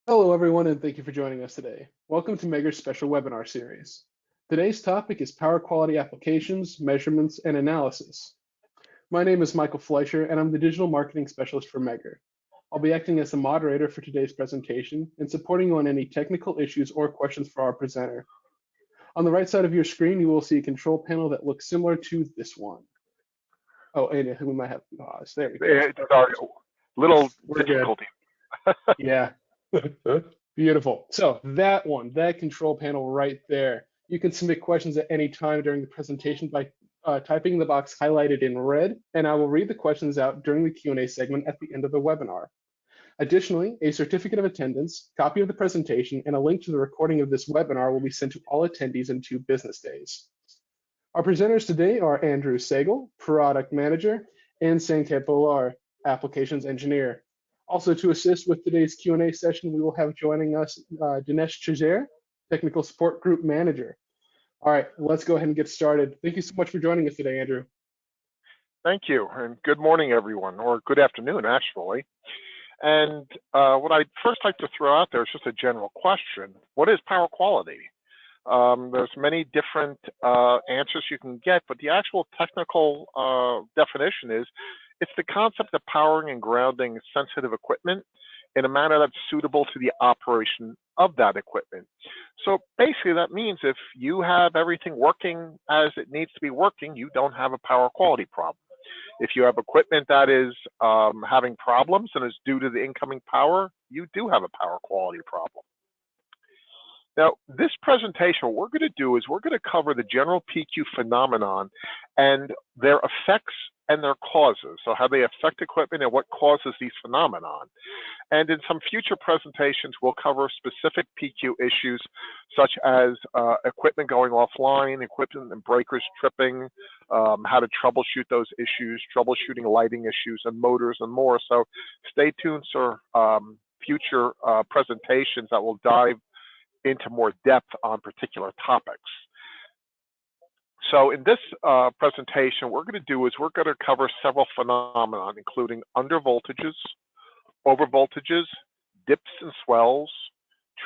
Hello, everyone, and thank you for joining us today. Welcome to Megger's special webinar series. Today's topic is power quality applications, measurements, and analysis. My name is Michael Fleischer, and I'm the digital marketing specialist for Megger. I'll be acting as the moderator for today's presentation and supporting you on any technical issues or questions for our presenter. On the right side of your screen, you will see a control panel that looks similar to this one. Oh, and we might have to pause. There we go. It's our little We're difficulty. Good. Yeah. Beautiful. So that control panel right there. You can submit questions at any time during the presentation by typing in the box highlighted in red, and I will read the questions out during the Q&A segment at the end of the webinar. Additionally, a certificate of attendance, copy of the presentation, and a link to the recording of this webinar will be sent to all attendees in 2 business days. Our presenters today are Andrew Sagal, Product Manager, and Sanket Bolar, Applications Engineer. Also, to assist with today's Q&A session, we will have joining us Dinesh Chajer, Technical Support Group Manager. All right, let's go ahead and get started. Thank you so much for joining us today, Andrew. Thank you, and good morning, everyone, or good afternoon, actually. And what I'd first like to throw out there is just a general question. What is power quality? There's many different answers you can get, but the actual technical definition is it's the concept of powering and grounding sensitive equipment in a manner that's suitable to the operation of that equipment. So basically that means if you have everything working as it needs to be working, you don't have a power quality problem. If you have equipment that is having problems and is due to the incoming power, you do have a power quality problem. Now, this presentation, what we're going to do is we're going to cover the general PQ phenomenon and their effects and their causes, so how they affect equipment and what causes these phenomenon. And in some future presentations, we'll cover specific PQ issues such as equipment going offline, equipment and breakers tripping, how to troubleshoot those issues, troubleshooting lighting issues and motors and more. So stay tuned for future presentations that will dive into more depth on particular topics. So in this presentation, what we're going to do is we're going to cover several phenomena, including undervoltages, overvoltages, dips and swells,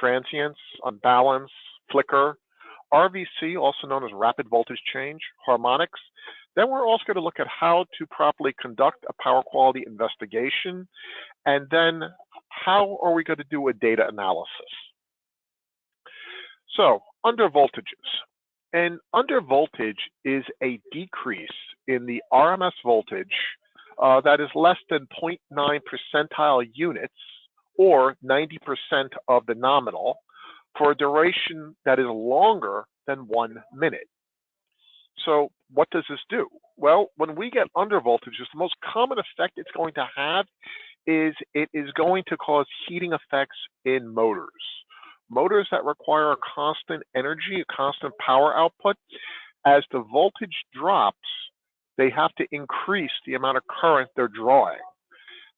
transients, unbalance, flicker, RVC, also known as rapid voltage change, harmonics. Then we're also going to look at how to properly conduct a power quality investigation, and then how are we going to do a data analysis. So, undervoltages. And undervoltage is a decrease in the RMS voltage that is less than 0.9 percentile units or 90% of the nominal for a duration that is longer than 1 minute. So what does this do? Well, when we get undervoltages, the most common effect it's going to have is it is going to cause heating effects in motors. Motors that require a constant energy, a constant power output. As the voltage drops, they have to increase the amount of current they're drawing.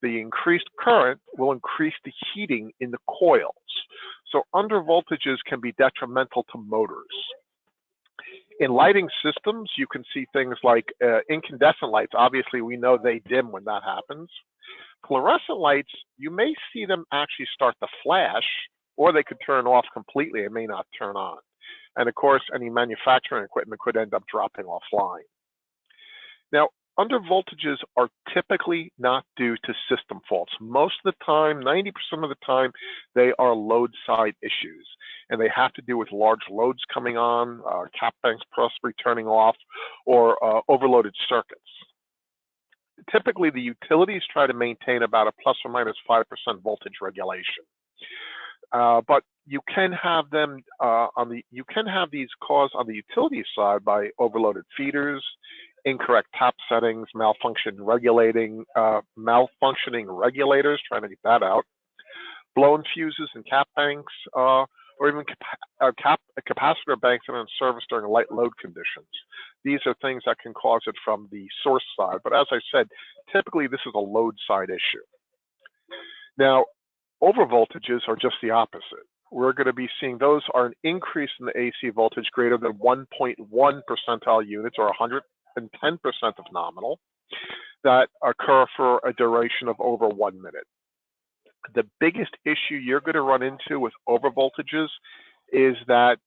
The increased current will increase the heating in the coils. So undervoltages can be detrimental to motors. In lighting systems, you can see things like incandescent lights. Obviously, we know they dim when that happens. Fluorescent lights, you may see them actually start to flash, or they could turn off completely and may not turn on. And of course, any manufacturing equipment could end up dropping offline. Now, undervoltages are typically not due to system faults. Most of the time, 90% of the time, they are load side issues. And they have to do with large loads coming on, cap banks possibly turning off, or overloaded circuits. Typically, the utilities try to maintain about a plus or minus 5% voltage regulation. But you can have them you can have these caused on the utility side by overloaded feeders, incorrect tap settings, malfunctioning regulators, trying to get that out, blown fuses and cap banks, or even capacitor banks that are in service during light load conditions. These are things that can cause it from the source side. But as I said, typically this is a load side issue. Now, overvoltages are just the opposite. We're going to be seeing those are an increase in the AC voltage greater than 1.1 percentile units or 110% of nominal that occur for a duration of over 1 minute. The biggest issue you're going to run into with overvoltages is that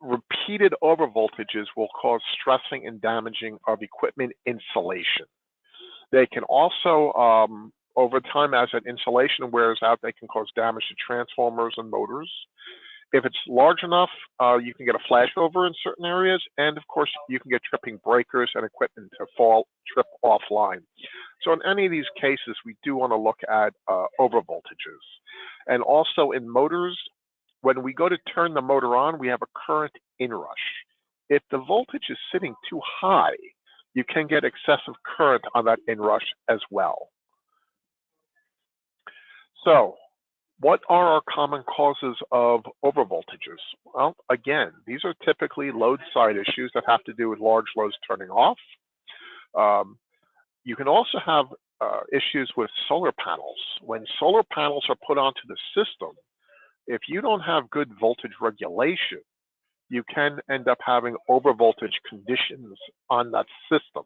repeated overvoltages will cause stressing and damaging of equipment insulation. They can also, over time, as that insulation wears out, they can cause damage to transformers and motors. If it's large enough, you can get a flashover in certain areas, and of course, you can get tripping breakers and equipment to trip offline. So in any of these cases, we do want to look at overvoltages. And also in motors, when we go to turn the motor on, we have a current inrush. If the voltage is sitting too high, you can get excessive current on that inrush as well. So, what are our common causes of overvoltages? Well, again, these are typically load side issues that have to do with large loads turning off. You can also have issues with solar panels. When solar panels are put onto the system, if you don't have good voltage regulation, you can end up having overvoltage conditions on that system.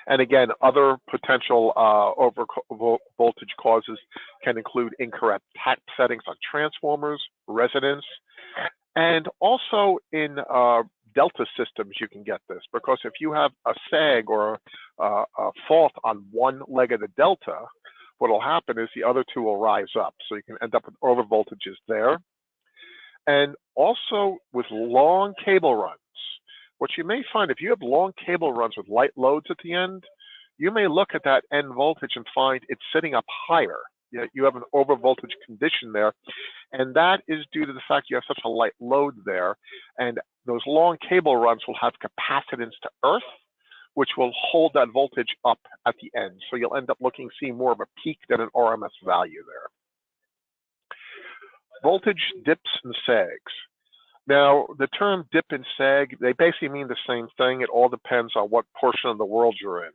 And again, other potential overvoltage causes can include incorrect tap settings on transformers, resonance, and also in delta systems you can get this, because if you have a sag or a fault on one leg of the delta, what will happen is the other two will rise up. So you can end up with overvoltages there. And also with long cable runs. What you may find, if you have long cable runs with light loads at the end, you may look at that end voltage and find it's sitting up higher. You have an overvoltage condition there, and that is due to the fact you have such a light load there, and those long cable runs will have capacitance to earth, which will hold that voltage up at the end. So you'll end up seeing more of a peak than an RMS value there. Voltage dips and sags. Now, the term dip and sag, they basically mean the same thing. It all depends on what portion of the world you're in.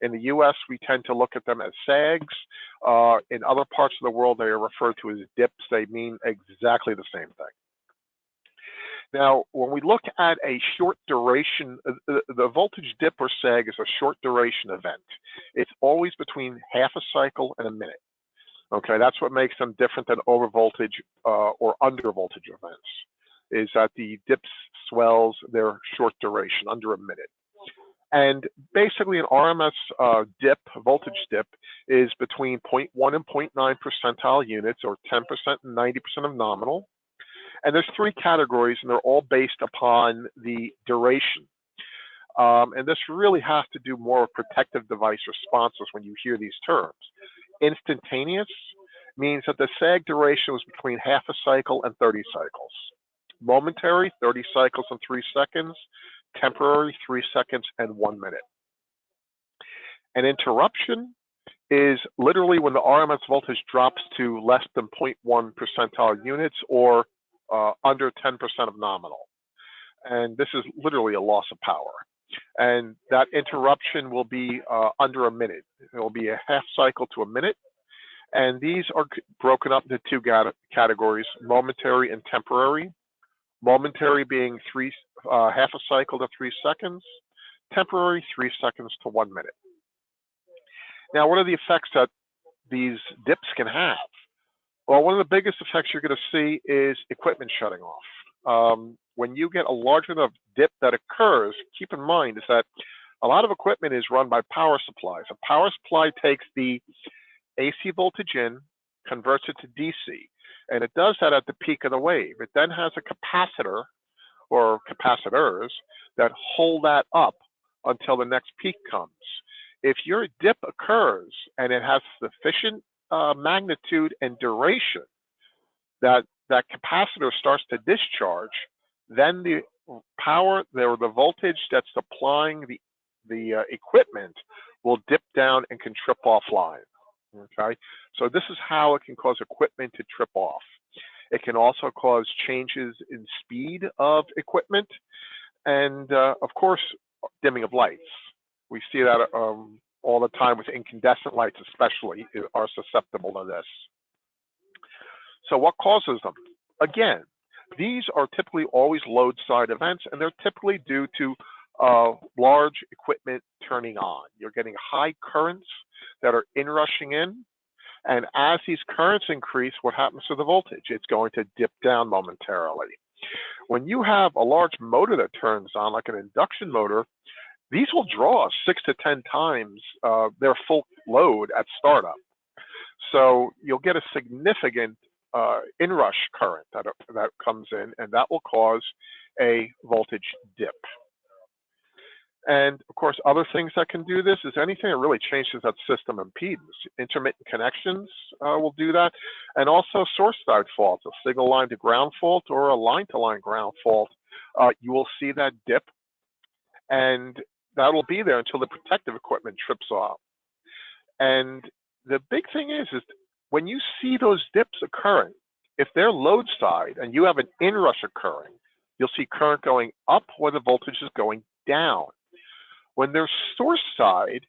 In the US, we tend to look at them as sags. In other parts of the world, they are referred to as dips. They mean exactly the same thing. Now, when we look at a short duration, the voltage dip or sag is a short duration event. It's always between half a cycle and a minute. Okay, that's what makes them different than overvoltage or undervoltage events, is that the dips, swells, they're short duration, under a minute. And basically an RMS dip, voltage dip, is between 0.1 and 0.9 percentile units, or 10% and 90% of nominal. And there's three categories, and they're all based upon the duration. And this really has to do more with protective device responses when you hear these terms. Instantaneous means that the sag duration was between half a cycle and 30 cycles. Momentary, 30 cycles and 3 seconds. Temporary, 3 seconds and 1 minute. An interruption is literally when the RMS voltage drops to less than 0.1 percentile units, or under 10% of nominal. And this is literally a loss of power. And that interruption will be under a minute. It will be a half cycle to a minute. And these are broken up into two categories, momentary and temporary. Momentary being half a cycle to 3 seconds. Temporary, 3 seconds to 1 minute. Now, what are the effects that these dips can have? Well, one of the biggest effects you're going to see is equipment shutting off. When you get a large enough dip that occurs, keep in mind is that a lot of equipment is run by power supplies. A power supply takes the AC voltage in, converts it to DC, and it does that at the peak of the wave. It then has a capacitor or capacitors that hold that up until the next peak comes. If your dip occurs and it has sufficient magnitude and duration that capacitor starts to discharge, then the power or the voltage that's supplying the equipment will dip down and can trip offline. Okay, so this is how it can cause equipment to trip off. It can also cause changes in speed of equipment, and of course, dimming of lights. We see that all the time with incandescent lights, especially, are susceptible to this. So what causes them? Again, these are typically always load side events, and they're typically due to large equipment turning on. You're getting high currents that are inrushing in, And as these currents increase, what happens to the voltage? It's going to dip down momentarily. When you have a large motor that turns on, like an induction motor, these will draw 6 to 10 times their full load at startup. So you'll get a significant inrush current that comes in, and that will cause a voltage dip. And of course, other things that can do this is anything that really changes that system impedance. Intermittent connections will do that, and also source side faults, a single line to ground fault or a line to line ground fault. You will see that dip, and that will be there until the protective equipment trips off. And the big thing is when you see those dips occurring, if they're load side and you have an inrush occurring, you'll see current going up where the voltage is going down. When they're source side,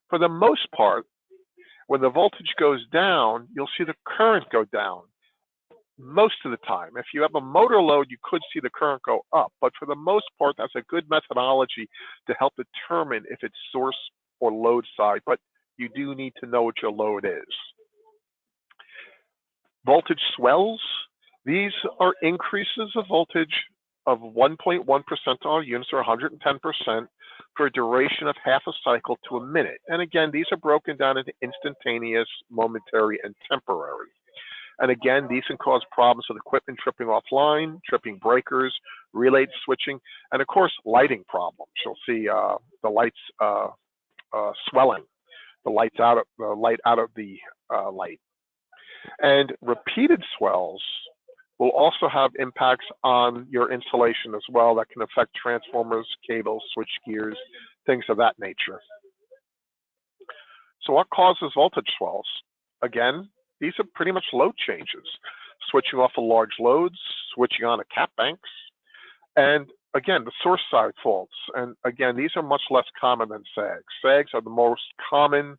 for the most part, when the voltage goes down, you'll see the current go down most of the time. If you have a motor load, you could see the current go up, but for the most part, that's a good methodology to help determine if it's source or load side, but you do need to know what your load is. Voltage swells, these are increases of voltage of 1.1 percentile units or 110% for a duration of half a cycle to a minute. And again, these are broken down into instantaneous, momentary, and temporary. And again, these can cause problems with equipment tripping offline, tripping breakers, relay switching, and of course, lighting problems. You'll see the lights swelling, the light out of the light. And repeated swells will also have impacts on your insulation as well that can affect transformers, cables, switch gears, things of that nature. So what causes voltage swells? Again, these are pretty much load changes, switching off of large loads, switching on to cap banks, and again, the source side faults. And again, these are much less common than sags. Sags are the most common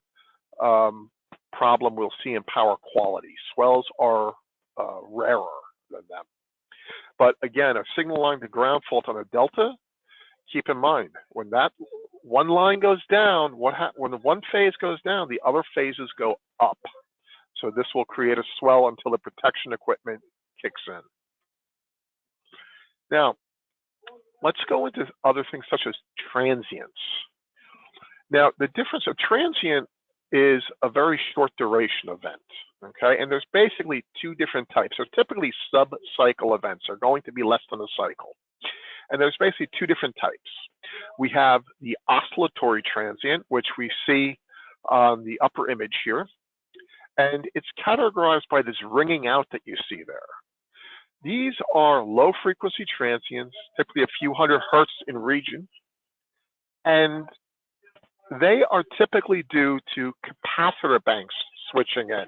problem we'll see in power quality. Swells are rarer than them. But again, a signal line to ground fault on a delta, keep in mind, when that one line goes down, when the one phase goes down, the other phases go up. So this will create a swell until the protection equipment kicks in. Now, let's go into other things such as transients. Now, the difference of transient is a very short duration event, okay? And there's basically two different types. So typically sub-cycle events are going to be less than a cycle. And there's basically two different types. We have the oscillatory transient, which we see on the upper image here. And it's categorized by this ringing out that you see there. These are low frequency transients, typically a few hundred hertz in region. And they are typically due to capacitor banks switching in.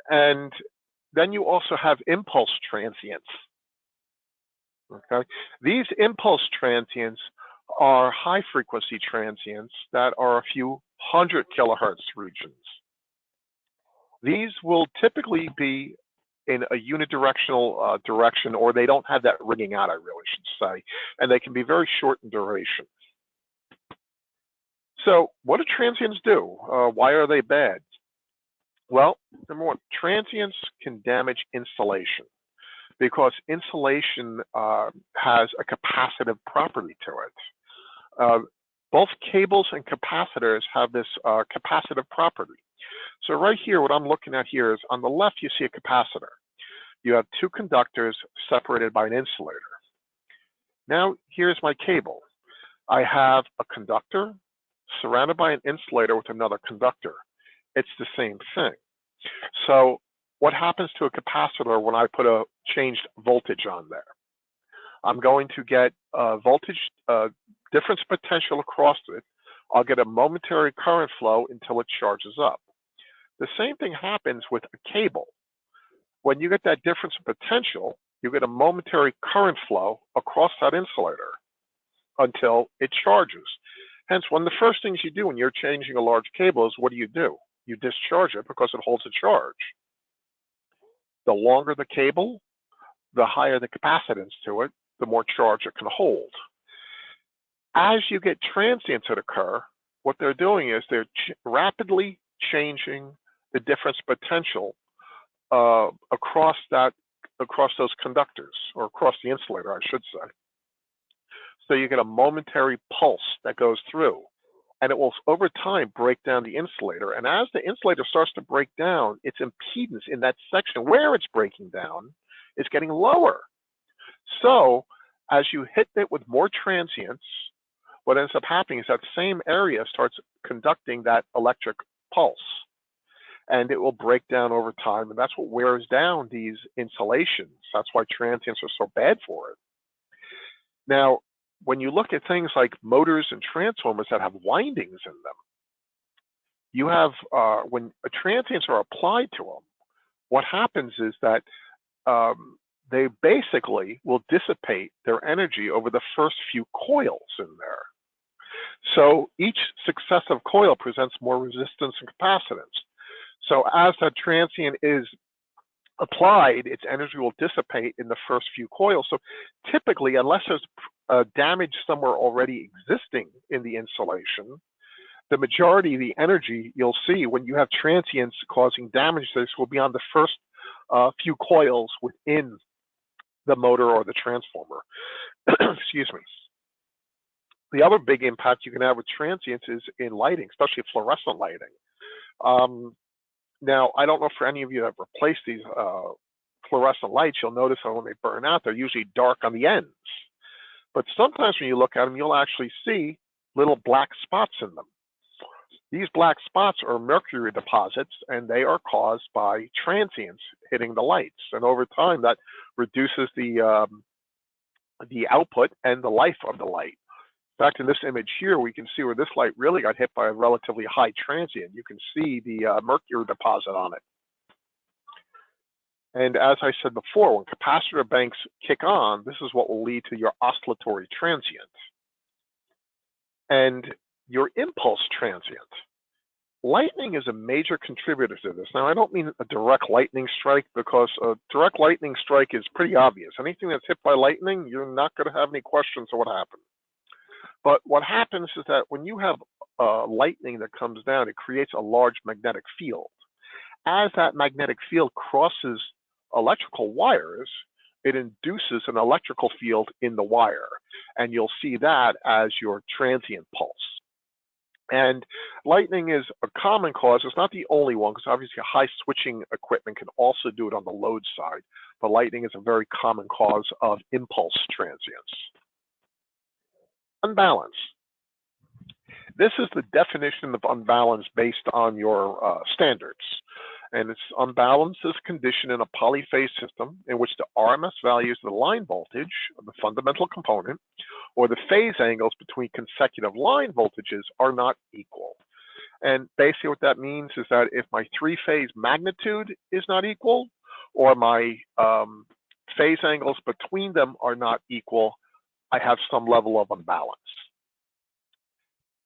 And then you also have impulse transients. Okay, these impulse transients are high frequency transients that are a few hundred kilohertz regions. These will typically be in a unidirectional direction, or they don't have that ringing out, I really should say, and they can be very short in duration. So what do transients do? Why are they bad? Well, number one, transients can damage insulation because insulation has a capacitive property to it. Both cables and capacitors have this capacitive property. So right here, what I'm looking at here is on the left, you see a capacitor. You have two conductors separated by an insulator. Now, here's my cable. I have a conductor surrounded by an insulator with another conductor. It's the same thing. So what happens to a capacitor when I put a changed voltage on there? I'm going to get a voltage difference potential across it. I'll get a momentary current flow until it charges up. The same thing happens with a cable. When you get that difference in potential, you get a momentary current flow across that insulator until it charges. Hence, one of the first things you do when you're changing a large cable is what do? You discharge it because it holds a charge. The longer the cable, the higher the capacitance to it, the more charge it can hold. As you get transients that occur, what they're doing is they're rapidly changing the difference potential across those conductors, or across the insulator, I should say. So you get a momentary pulse that goes through, and it will over time break down the insulator. And as the insulator starts to break down, its impedance in that section where it's breaking down is getting lower. So as you hit it with more transients, what ends up happening is that same area starts conducting that electric pulse, and it will break down over time, and that's what wears down these insulations. That's why transients are so bad for it. Now, when you look at things like motors and transformers that have windings in them, you have, when transients are applied to them, what happens is that they basically will dissipate their energy over the first few coils in there. So each successive coil presents more resistance and capacitance. So as that transient is applied, its energy will dissipate in the first few coils. So typically, unless there's damage somewhere already existing in the insulation, the majority of the energy you'll see when you have transients causing damage to this will be on the first few coils within the motor or the transformer. Excuse me. The other big impact you can have with transients is in lighting, especially fluorescent lighting. Now, I don't know for any of you that have replaced these fluorescent lights, you'll notice that when they burn out, they're usually dark on the ends. But sometimes when you look at them, you'll actually see little black spots in them. These black spots are mercury deposits, and they are caused by transients hitting the lights. And over time, that reduces the output and the life of the light. In fact, in this image here, we can see where this light really got hit by a relatively high transient. You can see the mercury deposit on it. And as I said before, when capacitor banks kick on, this is what will lead to your oscillatory transient and your impulse transient. Lightning is a major contributor to this. Now, I don't mean a direct lightning strike, because a direct lightning strike is pretty obvious. Anything that's hit by lightning, you're not going to have any questions of what happened. But what happens is that when you have lightning that comes down, it creates a large magnetic field. As that magnetic field crosses electrical wires, it induces an electrical field in the wire. And you'll see that as your transient pulse. And lightning is a common cause. It's not the only one, because obviously high switching equipment can also do it on the load side. But lightning is a very common cause of impulse transients. Unbalance. This is the definition of unbalance based on your standards. And it's unbalance is a condition in a polyphase system in which the RMS values of the line voltage of the fundamental component or the phase angles between consecutive line voltages are not equal. And basically what that means is that if my three-phase magnitude is not equal, or my phase angles between them are not equal, I have some level of unbalance.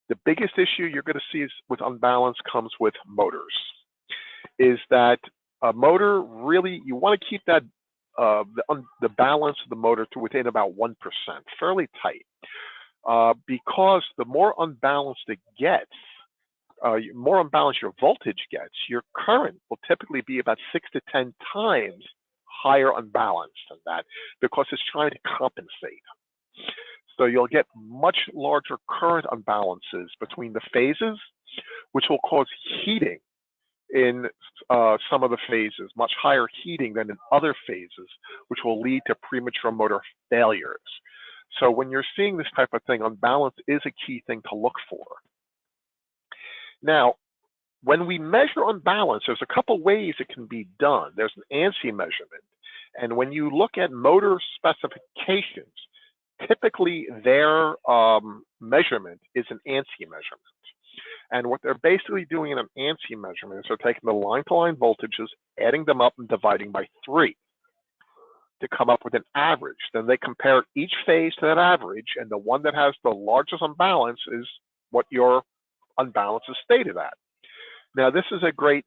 The biggest issue you're going to see is with unbalance comes with motors. Is that a motor really, you want to keep that the balance of the motor to within about 1%, fairly tight, because the more unbalanced it gets, more unbalanced your voltage gets, your current will typically be about 6 to 10 times higher unbalance than that, because it's trying to compensate. So you'll get much larger current unbalances between the phases, which will cause heating in some of the phases, much higher heating than in other phases, which will lead to premature motor failures. So when you're seeing this type of thing, unbalance is a key thing to look for. Now, when we measure unbalance, there's a couple ways it can be done. There's an Ansi measurement. And when you look at motor specifications, typically their measurement is an Ansi measurement. And what they're basically doing in an Ansi measurement is they're taking the line-to-line voltages, adding them up and dividing by 3 to come up with an average. Then they compare each phase to that average, and the one that has the largest unbalance is what your unbalance is stated at. Now, this is a great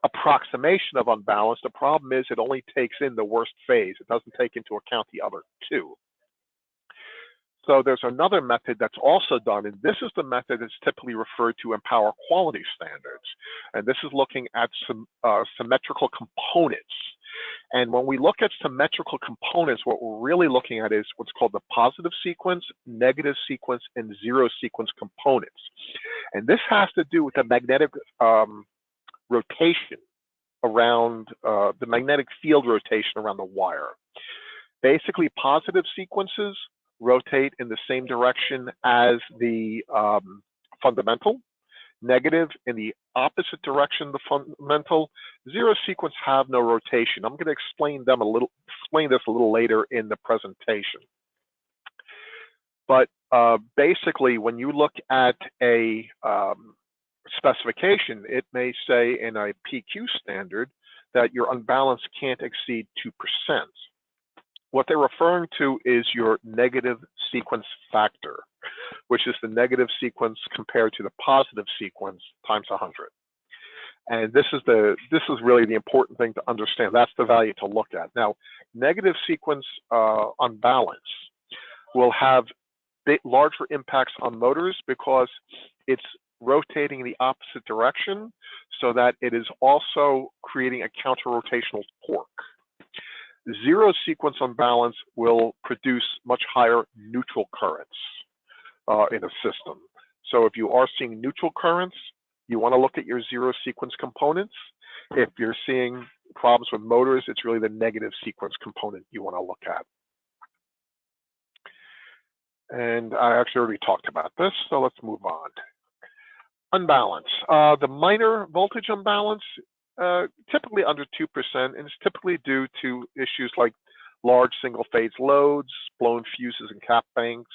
approximation of unbalance. The problem is it only takes in the worst phase. It doesn't take into account the other 2. So there's another method that's also done, and this is the method that's typically referred to in power quality standards. And this is looking at some symmetrical components. And when we look at symmetrical components, what we're really looking at is what's called the positive sequence, negative sequence, and zero sequence components. And this has to do with the magnetic rotation around the magnetic field rotation around the wire. Basically, positive sequences rotate in the same direction as the fundamental, negative in the opposite direction of the fundamental. Zero sequence have no rotation. I'm going to explain this a little later in the presentation. But basically, when you look at a specification, it may say in a PQ standard that your unbalance can't exceed 2%. What they're referring to is your negative sequence factor, which is the negative sequence compared to the positive sequence times 100. And this is really the important thing to understand. That's the value to look at. Now, negative sequence unbalance will have larger impacts on motors because it's rotating in the opposite direction, so that it is also creating a counter-rotational torque. Zero sequence unbalance will produce much higher neutral currents in a system. So if you are seeing neutral currents, you want to look at your zero sequence components. If you're seeing problems with motors, it's really the negative sequence component you want to look at. And I actually already talked about this, so let's move on. Unbalance. The minor voltage unbalance, typically under 2%, and it's typically due to issues like large single-phase loads, blown fuses and cap banks,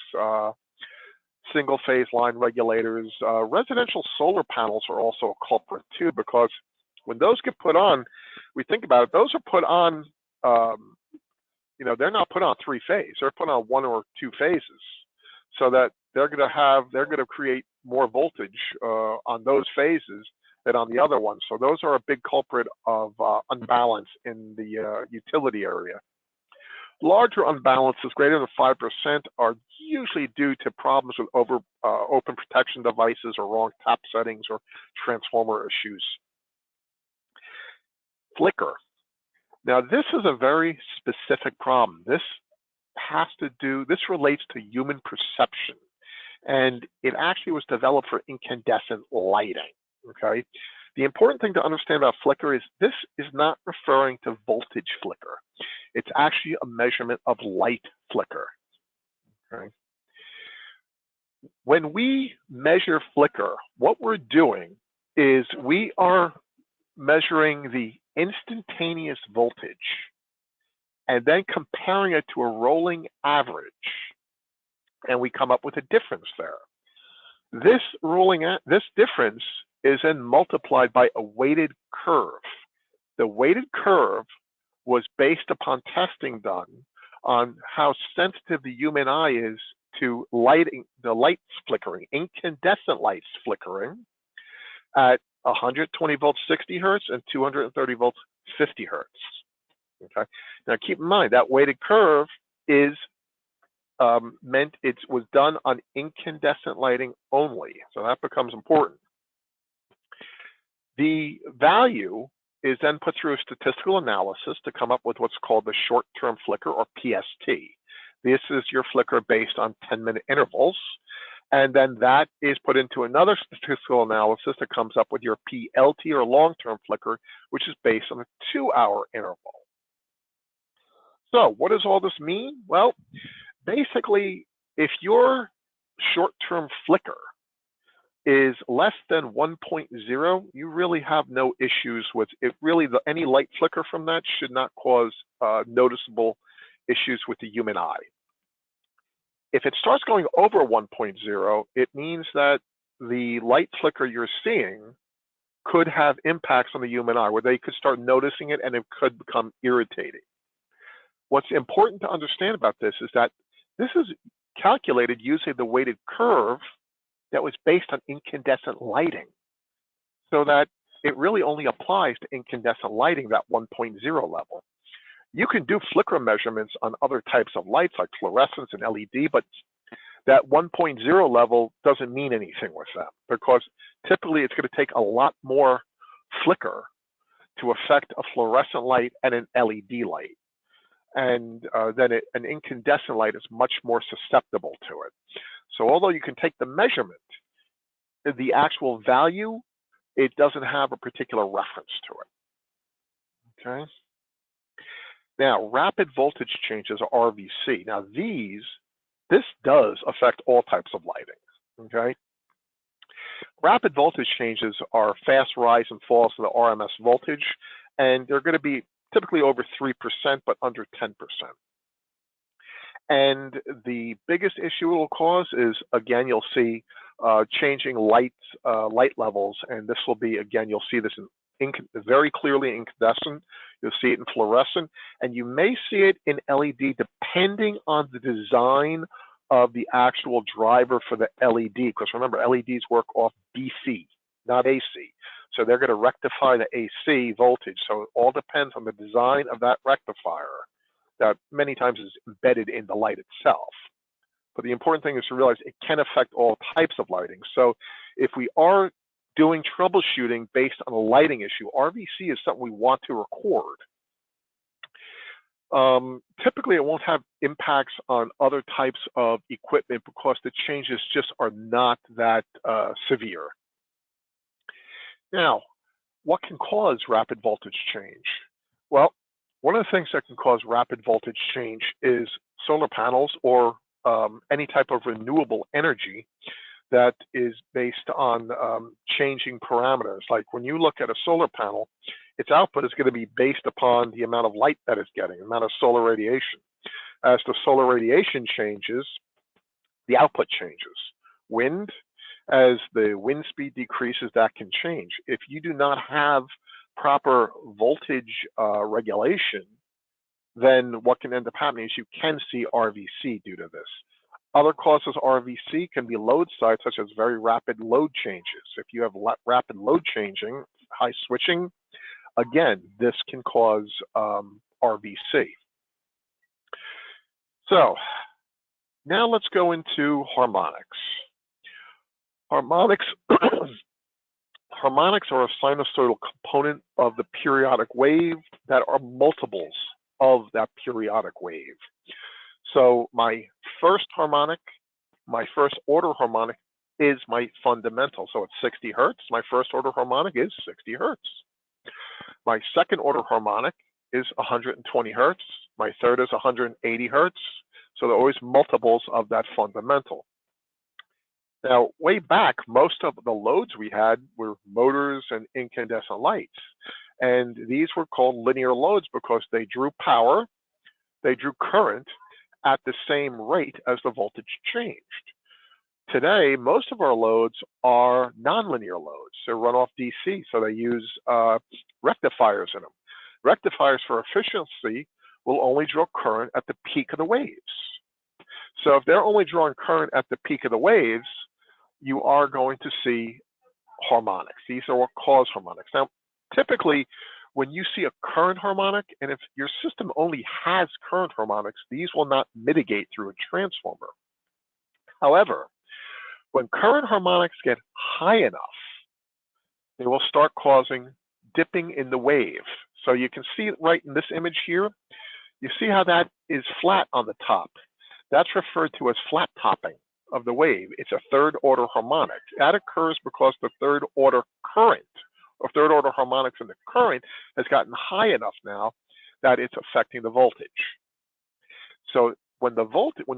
single-phase line regulators. Residential solar panels are also a culprit too, because when those get put on, we think about it, those are put on, they're not put on three-phase, they're put on one or two phases, so that they're going to create more voltage on those phases than on the other ones. So those are a big culprit of unbalance in the utility area. Larger unbalances greater than 5% are usually due to problems with open protection devices or wrong tap settings or transformer issues. Flicker. Now this is a very specific problem. This relates to human perception, and it actually was developed for incandescent lighting. Okay, the important thing to understand about flicker is this is not referring to voltage flicker. It's actually a measurement of light flicker. Okay. When we measure flicker, what we're doing is we are measuring the instantaneous voltage and then comparing it to a rolling average, and we come up with a difference there. This difference is then multiplied by a weighted curve. The weighted curve was based upon testing done on how sensitive the human eye is to lighting, the lights flickering, incandescent lights flickering at 120 volts 60 hertz and 230 volts 50 hertz. Okay. Now keep in mind that weighted curve is it was done on incandescent lighting only, so that becomes important. The value is then put through a statistical analysis to come up with what's called the short-term flicker, or PST. This is your flicker based on 10-minute intervals, and then that is put into another statistical analysis that comes up with your PLT, or long-term flicker, which is based on a 2-hour interval. So what does all this mean? Well, basically, if your short-term flicker is less than 1.0, you really have no issues with it. Really, any light flicker from that should not cause noticeable issues with the human eye. If it starts going over 1.0, it means that the light flicker you're seeing could have impacts on the human eye, where they could start noticing it and it could become irritating. What's important to understand about this is that this is calculated using the weighted curve that was based on incandescent lighting, so that it really only applies to incandescent lighting, that 1.0 level. You can do flicker measurements on other types of lights like fluorescence and LED, but that 1.0 level doesn't mean anything with them because typically it's going to take a lot more flicker to affect a fluorescent light and an LED light. And then an incandescent light is much more susceptible to it. So although you can take the measurement, the actual value, it doesn't have a particular reference to it. Okay. Now, rapid voltage changes are RVC. Now, this does affect all types of lighting. Okay. Rapid voltage changes are fast rise and falls in the RMS voltage, and they're going to be typically over 3%, but under 10%. And the biggest issue it will cause is, again, you'll see changing light levels, and this will be, again, you'll see this in very clearly incandescent. You'll see it in fluorescent, and you may see it in LED depending on the design of the actual driver for the LED, because remember, LEDs work off DC, not AC. So they're going to rectify the AC voltage. So it all depends on the design of that rectifier that many times is embedded in the light itself. But the important thing is to realize it can affect all types of lighting. So if we are doing troubleshooting based on a lighting issue, RVC is something we want to record. Typically, it won't have impacts on other types of equipment because the changes just are not that severe. Now, what can cause rapid voltage change? Well, one of the things that can cause rapid voltage change is solar panels or any type of renewable energy that is based on changing parameters. Like when you look at a solar panel, its output is going to be based upon the amount of light that it's getting, the amount of solar radiation. As the solar radiation changes, the output changes. Wind, as the wind speed decreases, that can change. If you do not have proper voltage regulation, then what can end up happening is you can see RVC due to this. Other causes of RVC can be load side, such as very rapid load changes. If you have rapid load changing, high switching, again, this can cause RVC. So now let's go into harmonics. Harmonics are a sinusoidal component of the periodic wave that are multiples of that periodic wave. So my first harmonic, my first order harmonic is my fundamental. So it's 60 hertz. My first order harmonic is 60 hertz. My second order harmonic is 120 hertz. My third is 180 hertz. So they're always multiples of that fundamental. Now, way back, most of the loads we had were motors and incandescent lights. And these were called linear loads because they drew power, they drew current at the same rate as the voltage changed. Today, most of our loads are nonlinear loads. They run off DC, so they use rectifiers in them. Rectifiers for efficiency will only draw current at the peak of the waves. So if they're only drawing current at the peak of the waves, you are going to see harmonics. These are what cause harmonics. Now, typically, when you see a current harmonic, and if your system only has current harmonics, these will not mitigate through a transformer. However, when current harmonics get high enough, they will start causing dipping in the wave. So you can see it right in this image here. You see how that is flat on the top. That's referred to as flat topping of the wave. It's a third order harmonic. That occurs because the third order current or third order harmonics in the current has gotten high enough now that it's affecting the voltage. So when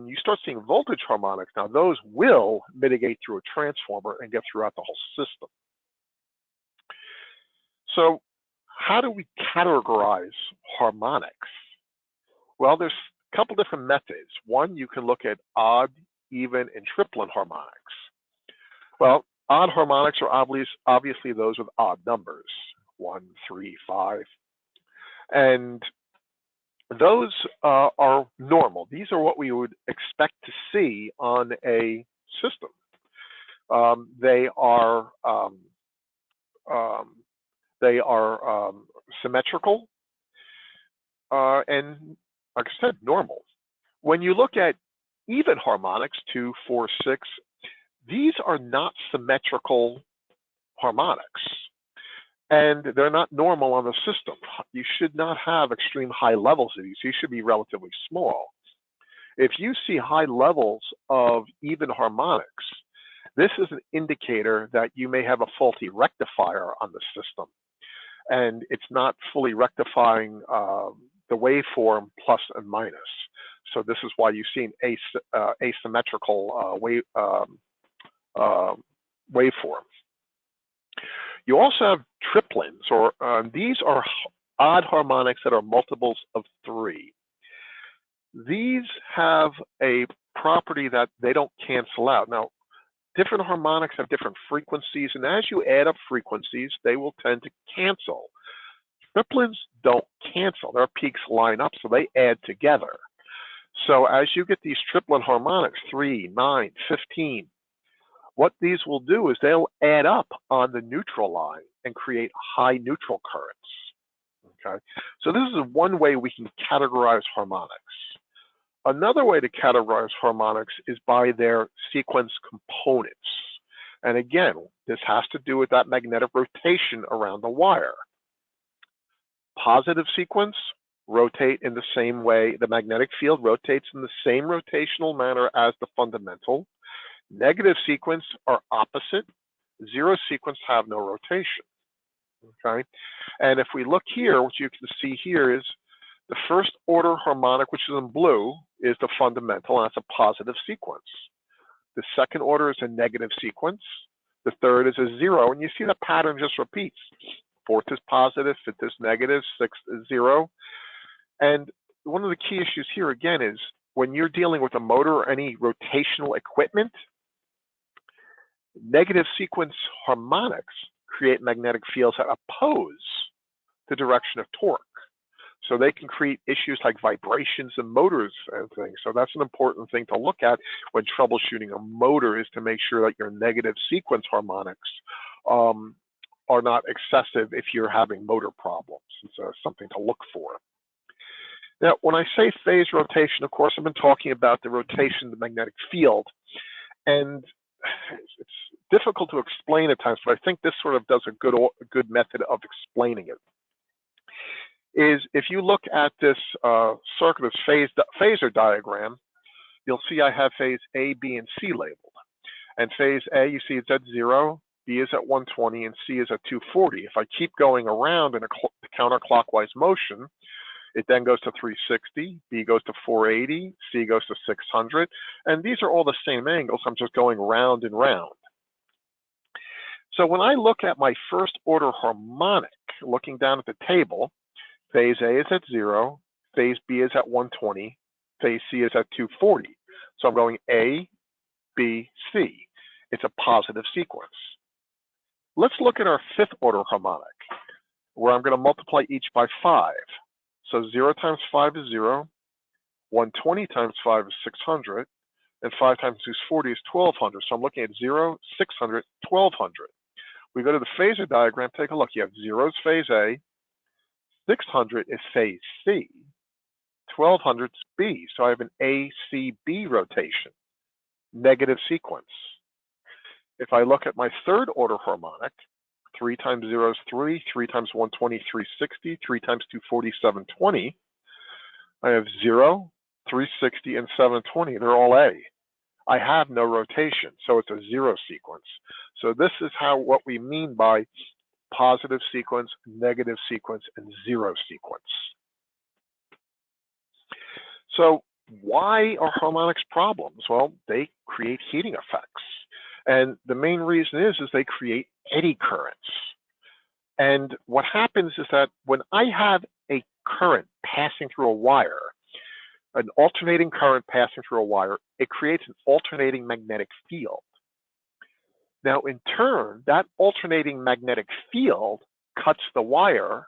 you start seeing voltage harmonics, now those will mitigate through a transformer and get throughout the whole system. So how do we categorize harmonics? Well, there's a couple different methods. One, you can look at odd, even, and triplet harmonics. Well, odd harmonics are obviously those with odd numbers, 1, 3, 5. And those are normal. These are what we would expect to see on a system. They are symmetrical and, like I said, normal. When you look at even harmonics, 2, 4, 6, these are not symmetrical harmonics, and they're not normal on the system. You should not have extreme high levels of these. These should be relatively small. If you see high levels of even harmonics, this is an indicator that you may have a faulty rectifier on the system, and it's not fully rectifying the waveform plus and minus. So this is why you've seen asymmetrical waveform. You also have triplets, or these are odd harmonics that are multiples of 3. These have a property that they don't cancel out. Now, different harmonics have different frequencies, and as you add up frequencies, they will tend to cancel. Triplets don't cancel. Their peaks line up, so they add together. So as you get these triplet harmonics, 3, 9, 15, what these will do is they'll add up on the neutral line and create high neutral currents. Okay, so this is one way we can categorize harmonics. Another way to categorize harmonics is by their sequence components. And again, this has to do with that magnetic rotation around the wire. Positive sequence rotate in the same way. The magnetic field rotates in the same rotational manner as the fundamental. Negative sequence are opposite. Zero sequence have no rotation. Okay, and if we look here, what you can see here is the first order harmonic, which is in blue, is the fundamental, and that's a positive sequence. The second order is a negative sequence. The third is a 0, and you see the pattern just repeats. Fourth is positive, fifth is negative, sixth is 0. And one of the key issues here, again, is when you're dealing with a motor or any rotational equipment, negative sequence harmonics create magnetic fields that oppose the direction of torque. So they can create issues like vibrations in motors and things. So that's an important thing to look at when troubleshooting a motor, is to make sure that your negative sequence harmonics are not excessive if you're having motor problems. It's something to look for. Now, when I say phase rotation, of course, I've been talking about the rotation of the magnetic field. And it's difficult to explain at times, but I think this sort of does a good method of explaining it. Is if you look at this circuit, this phasor diagram, you'll see I have phase A, B, and C labeled. And phase A, you see it's at 0, B is at 120, and C is at 240. If I keep going around in a counterclockwise motion, it then goes to 360, B goes to 480, C goes to 600, and these are all the same angles. I'm just going round and round. So when I look at my first order harmonic, looking down at the table, phase A is at 0, phase B is at 120, phase C is at 240. So I'm going A, B, C. It's a positive sequence. Let's look at our fifth order harmonic, where I'm going to multiply each by 5. So 0 times 5 is 0, 120 times 5 is 600, and 5 times 2 is 40 is 1200. So I'm looking at 0, 600, 1200. We go to the phasor diagram, take a look. You have 0 is phase A, 600 is phase C, 1200 is B. So I have an ACB rotation, negative sequence. If I look at my third order harmonic, 3 times 0 is 3, 3 times 120, 360, 3 times 240, 720. I have 0, 360, and 720. They're all A. I have no rotation, so it's a 0 sequence. So this is what we mean by positive sequence, negative sequence, and 0 sequence. So why are harmonics problems? Well, they create heating effects. And the main reason is they create eddy currents. And what happens is that when I have a current passing through a wire, an alternating current passing through a wire, it creates an alternating magnetic field. Now, in turn, that alternating magnetic field cuts the wire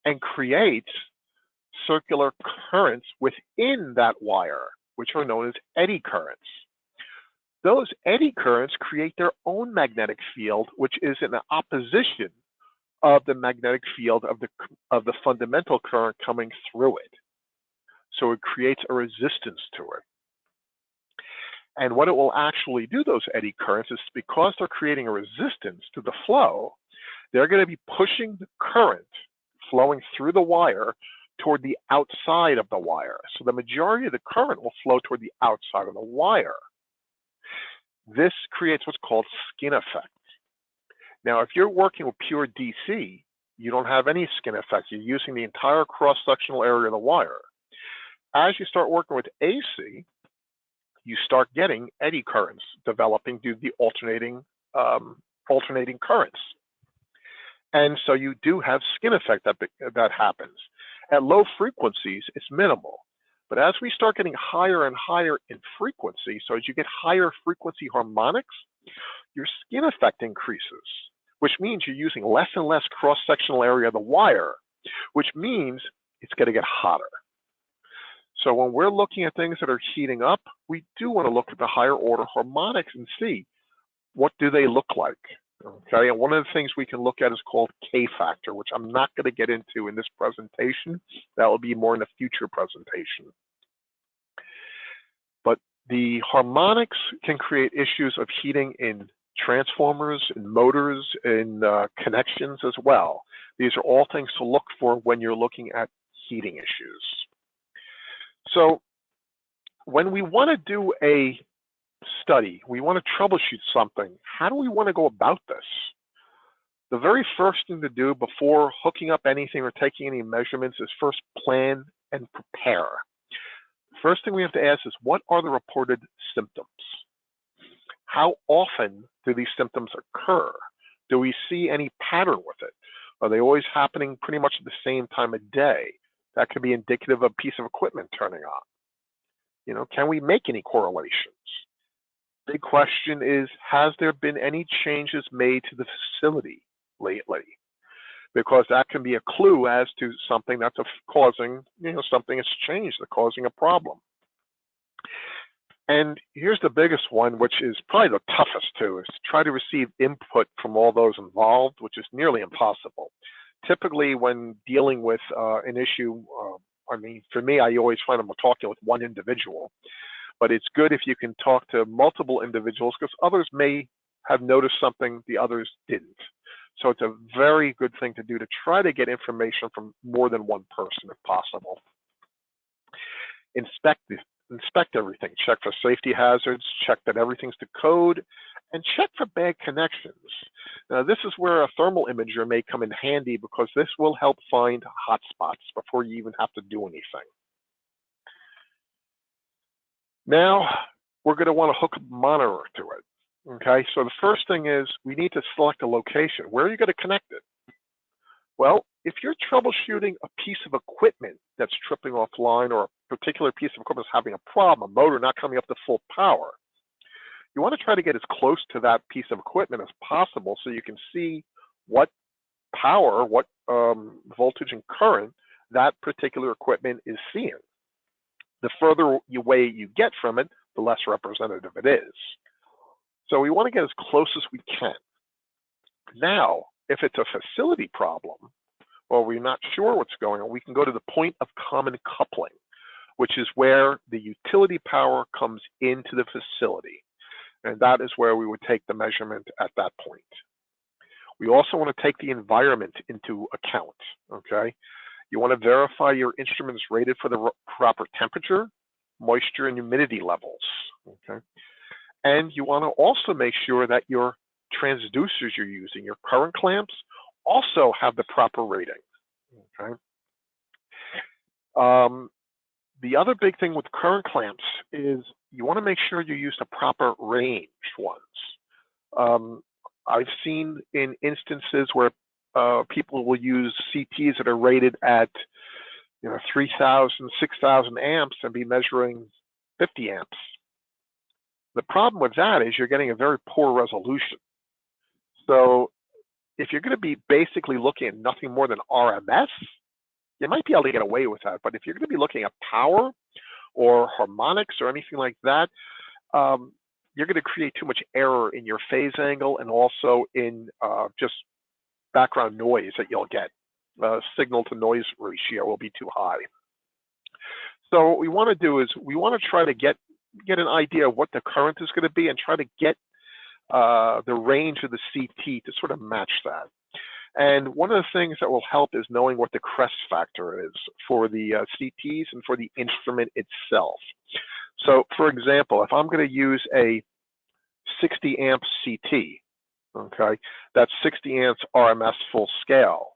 and creates circular currents within that wire, which are known as eddy currents. Those eddy currents create their own magnetic field, which is in opposition of the magnetic field of the fundamental current coming through it. So it creates a resistance to it. And what it will actually do, those eddy currents, is because they're creating a resistance to the flow, they're going to be pushing the current flowing through the wire toward the outside of the wire. So the majority of the current will flow toward the outside of the wire. This creates what's called skin effect. Now, if you're working with pure DC, you don't have any skin effect. You're using the entire cross-sectional area of the wire. As you start working with AC, you start getting eddy currents developing due to the alternating currents. And so you do have skin effect that happens. At low frequencies, it's minimal. But as we start getting higher and higher in frequency, so as you get higher frequency harmonics, your skin effect increases, which means you're using less and less cross-sectional area of the wire, which means it's going to get hotter. So when we're looking at things that are heating up, we do want to look at the higher order harmonics and see what do they look like. Okay, and one of the things we can look at is called K factor, which I'm not going to get into in this presentation. That will be more in a future presentation. But the harmonics can create issues of heating in transformers, in motors, in connections as well. These are all things to look for when you're looking at heating issues. So when we want to do a study, we want to troubleshoot something, how do we want to go about this? The very first thing to do before hooking up anything or taking any measurements is first plan and prepare. First thing we have to ask is, what are the reported symptoms? How often do these symptoms occur? Do we see any pattern with it? Are they always happening pretty much at the same time of day? That could be indicative of a piece of equipment turning on. You know, can we make any correlations? Big question is, has there been any changes made to the facility lately? Because that can be a clue as to something that's causing, something has changed, that's causing a problem. And here's the biggest one, which is probably the toughest too, is to try to receive input from all those involved, which is nearly impossible. Typically, when dealing with an issue, for me, I always find I'm talking with one individual. But it's good if you can talk to multiple individuals, because others may have noticed something the others didn't. So it's a very good thing to do to try to get information from more than one person if possible. Inspect everything. Check for safety hazards, check that everything's to code, and check for bad connections. Now, this is where a thermal imager may come in handy, because this will help find hotspots before you even have to do anything. Now, we're going to want to hook a monitor to it. Okay, so the first thing is we need to select a location. Where are you going to connect it? Well, if you're troubleshooting a piece of equipment that's tripping offline, or a particular piece of equipment is having a problem, a motor not coming up to full power, you want to try to get as close to that piece of equipment as possible so you can see what power, what voltage and current that particular equipment is seeing. The further away you get from it, the less representative it is. So we want to get as close as we can. Now, if it's a facility problem, or we're not sure what's going on, we can go to the point of common coupling, which is where the utility power comes into the facility. And that is where we would take the measurement at that point. We also want to take the environment into account, okay? You want to verify your instrument is rated for the proper temperature, moisture, and humidity levels, okay? And you want to also make sure that your transducers you're using, your current clamps, also have the proper rating, okay? The other big thing with current clamps is you want to make sure you use the proper range ones. I've seen in instances where people will use CTs that are rated at 3,000, 6,000 amps and be measuring 50 amps. The problem with that is you're getting a very poor resolution. So if you're going to be basically looking at nothing more than RMS, you might be able to get away with that. But if you're going to be looking at power or harmonics or anything like that, you're going to create too much error in your phase angle and also in just background noise that you'll get. Signal to noise ratio will be too high. So what we want to do is we want to try to get get an idea of what the current is going to be and try to get the range of the CT to sort of match that. And one of the things that will help is knowing what the crest factor is for the CTs and for the instrument itself. So, for example, if I'm going to use a 60 amp CT, okay, that's 60 amps RMS full scale.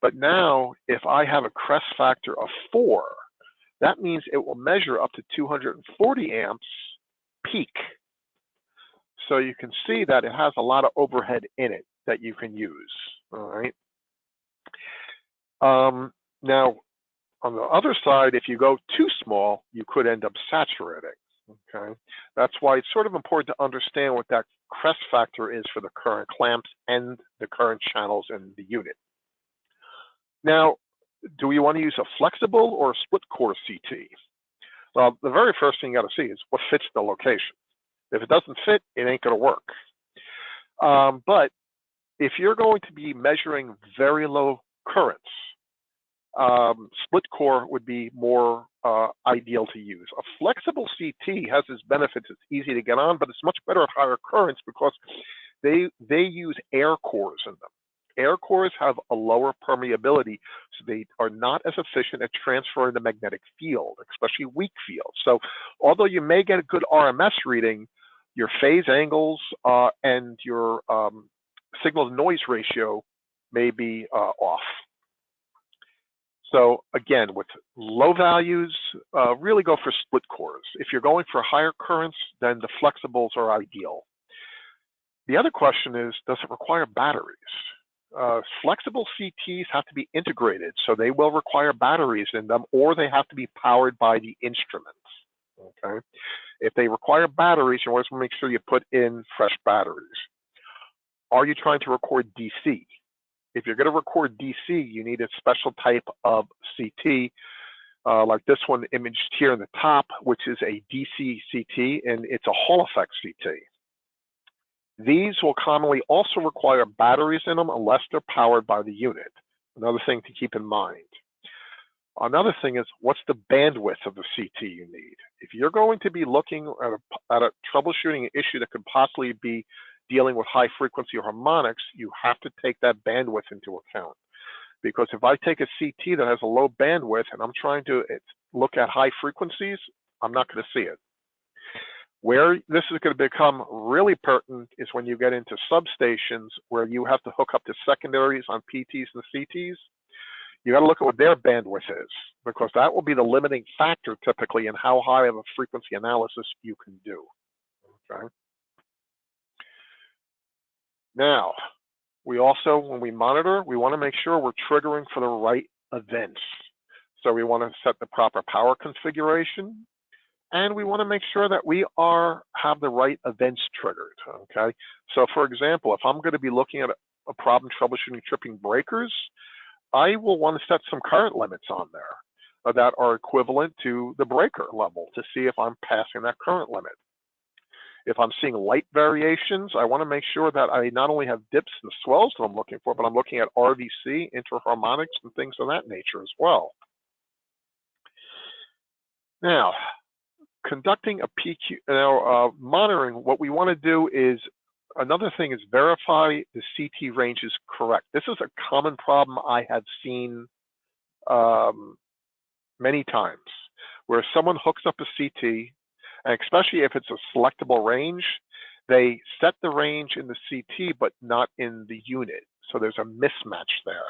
But now, if I have a crest factor of 4, that means it will measure up to 240 amps peak. So you can see that it has a lot of overhead in it that you can use, all right? Now, on the other side, if you go too small, you could end up saturating, okay? That's why it's sort of important to understand what that crest factor is for the current clamps and the current channels in the unit. Now, do we want to use a flexible or a split core CT? Well, the very first thing you got to see is what fits the location. If it doesn't fit, it ain't going to work. But if you're going to be measuring very low currents, split core would be more ideal to use. A flexible CT has its benefits. It's easy to get on, but it's much better at higher currents because they use air cores in them. Air cores have a lower permeability, so they are not as efficient at transferring the magnetic field, especially weak fields. So although you may get a good RMS reading, your phase angles and your signal-to-noise ratio may be off. So again, with low values, really go for split cores. If you're going for higher currents, then the flexibles are ideal. The other question is, does it require batteries? Flexible CTs have to be integrated, so they will require batteries in them, or they have to be powered by the instruments, okay? If they require batteries, you always want to make sure you put in fresh batteries. Are you trying to record DC? If you're going to record DC, you need a special type of CT, like this one imaged here in the top, which is a DC CT, and it's a Hall effect CT. These will commonly also require batteries in them unless they're powered by the unit. Another thing to keep in mind. Another thing is, what's the bandwidth of the CT you need? If you're going to be looking at a troubleshooting issue that could possibly be dealing with high frequency harmonics, you have to take that bandwidth into account. Because if I take a CT that has a low bandwidth and I'm trying to look at high frequencies, I'm not going to see it. Where this is going to become really pertinent is when you get into substations where you have to hook up to secondaries on PTs and CTs. You got to look at what their bandwidth is, because that will be the limiting factor typically in how high of a frequency analysis you can do. Okay. Now, we also, when we monitor, we want to make sure we're triggering for the right events. So we want to set the proper power configuration, and we want to make sure that we have the right events triggered, okay? So for example, if I'm going to be looking at a problem troubleshooting tripping breakers, I will want to set some current limits on there that are equivalent to the breaker level to see if I'm passing that current limit. If I'm seeing light variations, I want to make sure that I not only have dips and swells that I'm looking for, but I'm looking at RVC, interharmonics, and things of that nature as well. Now, conducting a PQ, monitoring, what we want to do is, another thing is verify the CT range is correct. This is a common problem I have seen many times, where someone hooks up a CT, and especially if it's a selectable range, they set the range in the CT, but not in the unit. So there's a mismatch there.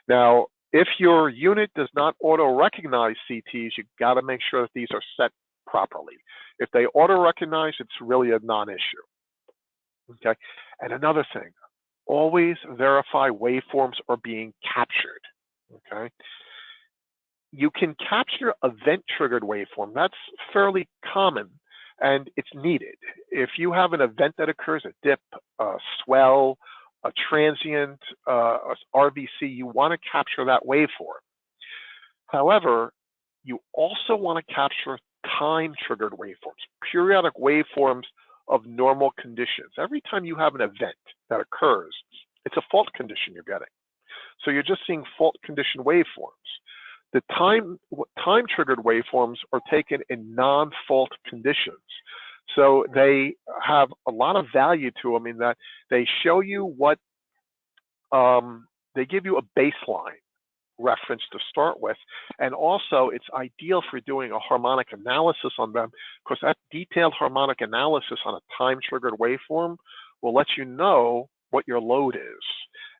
Now, if your unit does not auto-recognize CTs, you've got to make sure that these are set properly. If they auto-recognize, it's really a non-issue. Okay. And another thing, always verify waveforms are being captured. Okay. You can capture event-triggered waveform. That's fairly common, and it's needed. If you have an event that occurs, a dip, a swell, a transient, RVC, you want to capture that waveform. However, you also want to capture time-triggered waveforms, periodic waveforms of normal conditions. Every time you have an event that occurs, it's a fault condition you're getting. So you're just seeing fault condition waveforms. The time-triggered waveforms are taken in non-fault conditions. So they have a lot of value to them in that they show you what, they give you a baseline reference to start with. And also it's ideal for doing a harmonic analysis on them, because that detailed harmonic analysis on a time-triggered waveform will let you know what your load is.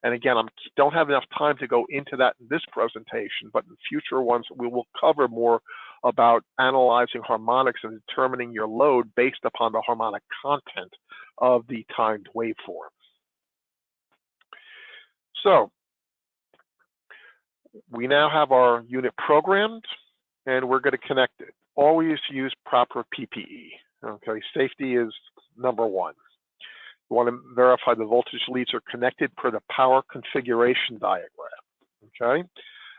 And again, I don't have enough time to go into that in this presentation, but in future ones, we will cover more about analyzing harmonics and determining your load based upon the harmonic content of the timed waveform. So we now have our unit programmed, and we're going to connect it. Always use proper PPE. Okay, safety is number one. You want to verify the voltage leads are connected per the power configuration diagram. Okay,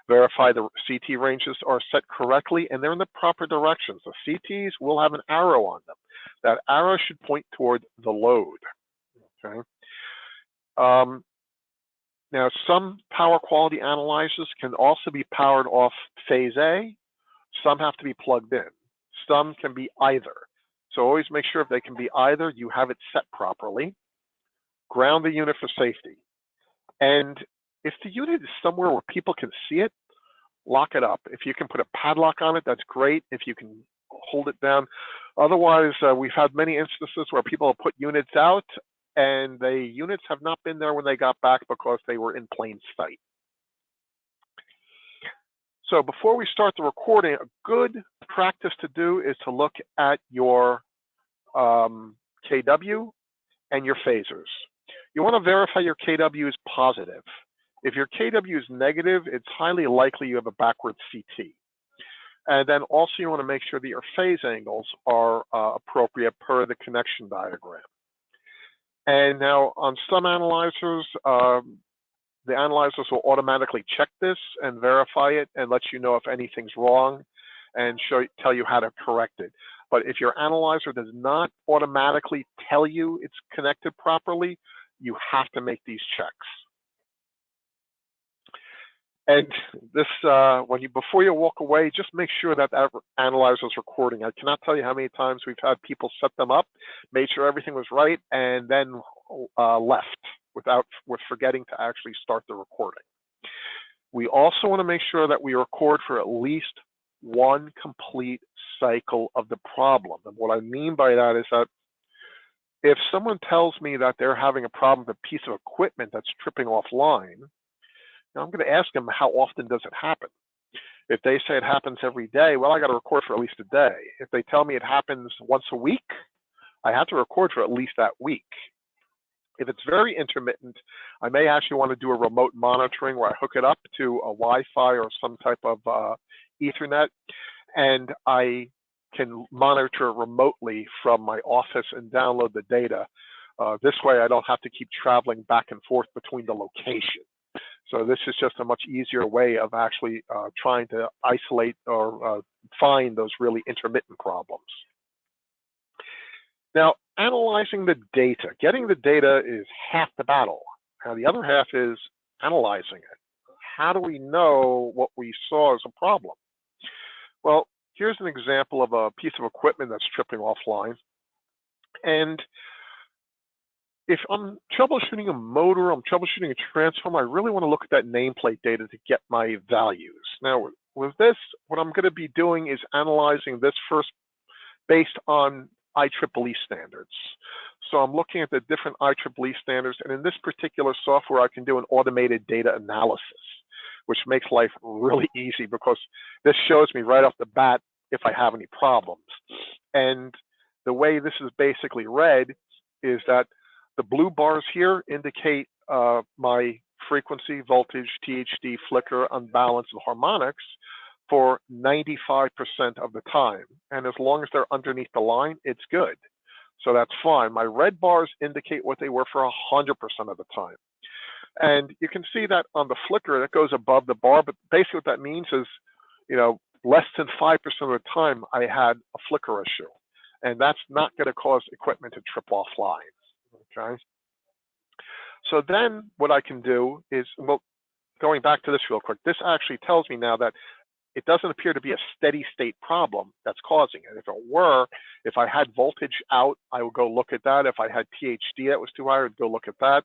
verify the CT ranges are set correctly and they're in the proper directions. The CTs will have an arrow on them. That arrow should point toward the load. Okay. Now, some power quality analyzers can also be powered off phase A. Some have to be plugged in. Some can be either. So always make sure if they can be either, you have it set properly. Ground the unit for safety. And if the unit is somewhere where people can see it, lock it up. If you can put a padlock on it, that's great. If you can hold it down. Otherwise, we've had many instances where people have put units out and the units have not been there when they got back because they were in plain sight. So before we start the recording, a good practice to do is to look at your KW and your phasors. You want to verify your KW is positive. If your KW is negative, it's highly likely you have a backward CT. And then also you want to make sure that your phase angles are appropriate per the connection diagram. And now on some analyzers, the analyzers will automatically check this and verify it and let you know if anything's wrong and tell you how to correct it. But if your analyzer does not automatically tell you it's connected properly, you have to make these checks. And this, before you walk away, just make sure that that analyzer is recording. I cannot tell you how many times we've had people set them up, made sure everything was right, and then left with forgetting to actually start the recording. We also want to make sure that we record for at least one complete cycle of the problem. And what I mean by that is that if someone tells me that they're having a problem with a piece of equipment that's tripping offline, now I'm going to ask them how often does it happen. If they say it happens every day, well, I got to record for at least a day. If they tell me it happens once a week, I have to record for at least that week. If it's very intermittent, I may actually want to do a remote monitoring where I hook it up to a Wi-Fi or some type of Ethernet, and I can monitor remotely from my office and download the data. This way I don't have to keep traveling back and forth between the location. So this is just a much easier way of actually trying to isolate or find those really intermittent problems. Now, analyzing the data. Getting the data is half the battle. Now, the other half is analyzing it. How do we know what we saw as a problem? Well, here's an example of a piece of equipment that's tripping offline. And if I'm troubleshooting a motor, I'm troubleshooting a transformer, I really want to look at that nameplate data to get my values. Now, with this, what I'm going to be doing is analyzing this first based on IEEE standards. So I'm looking at the different IEEE standards, and in this particular software, I can do an automated data analysis, which makes life really easy because this shows me right off the bat if I have any problems. And the way this is basically read is that the blue bars here indicate my frequency, voltage, THD, flicker, unbalance, and harmonics for 95% of the time. And as long as they're underneath the line, it's good. So that's fine. My red bars indicate what they were for 100% of the time. And you can see that on the flicker, that goes above the bar, but basically what that means is, you know, less than 5% of the time I had a flicker issue. And that's not going to cause equipment to trip offline, okay? So then what I can do is, well, going back to this real quick, this actually tells me now that it doesn't appear to be a steady state problem that's causing it. If it were, if I had voltage out, I would go look at that. If I had THD that was too high, I would go look at that.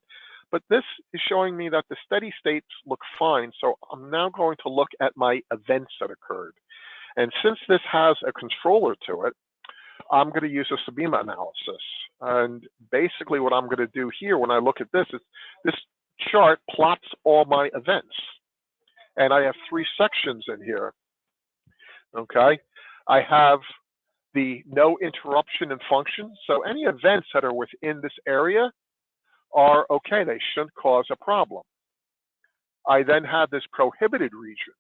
But this is showing me that the steady states look fine. So I'm now going to look at my events that occurred. And since this has a controller to it, I'm going to use a Sabima analysis. And basically what I'm going to do here when I look at this is this chart plots all my events. And I have 3 sections in here. Okay, I have the no interruption in function. So any events that are within this area are okay. They shouldn't cause a problem. I then have this prohibited region.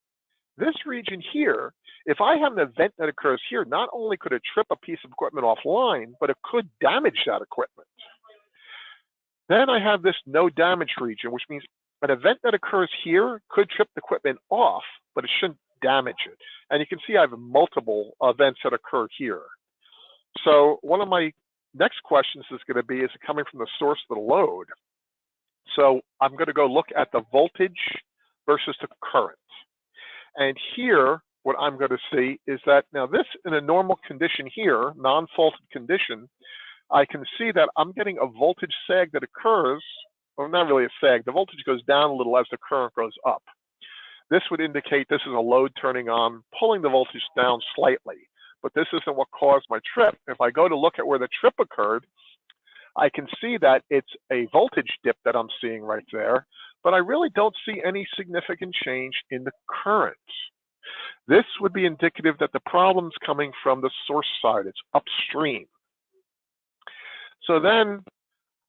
This region here, if I have an event that occurs here, not only could it trip a piece of equipment offline, but it could damage that equipment. Then I have this no damage region, which means an event that occurs here could trip the equipment off, but it shouldn't damage it. And you can see I have multiple events that occur here. So one of my next questions is going to be, is it coming from the source of the load? So I'm going to go look at the voltage versus the current. And here, what I'm going to see is that now this, in a normal condition here, non-faulted condition, I can see that I'm getting a voltage sag that occurs, well, not really a sag, the voltage goes down a little as the current goes up. This would indicate this is a load turning on, pulling the voltage down slightly, but this isn't what caused my trip. If I go to look at where the trip occurred, I can see that it's a voltage dip that I'm seeing right there, but I really don't see any significant change in the current. This would be indicative that the problem's coming from the source side. It's upstream. So then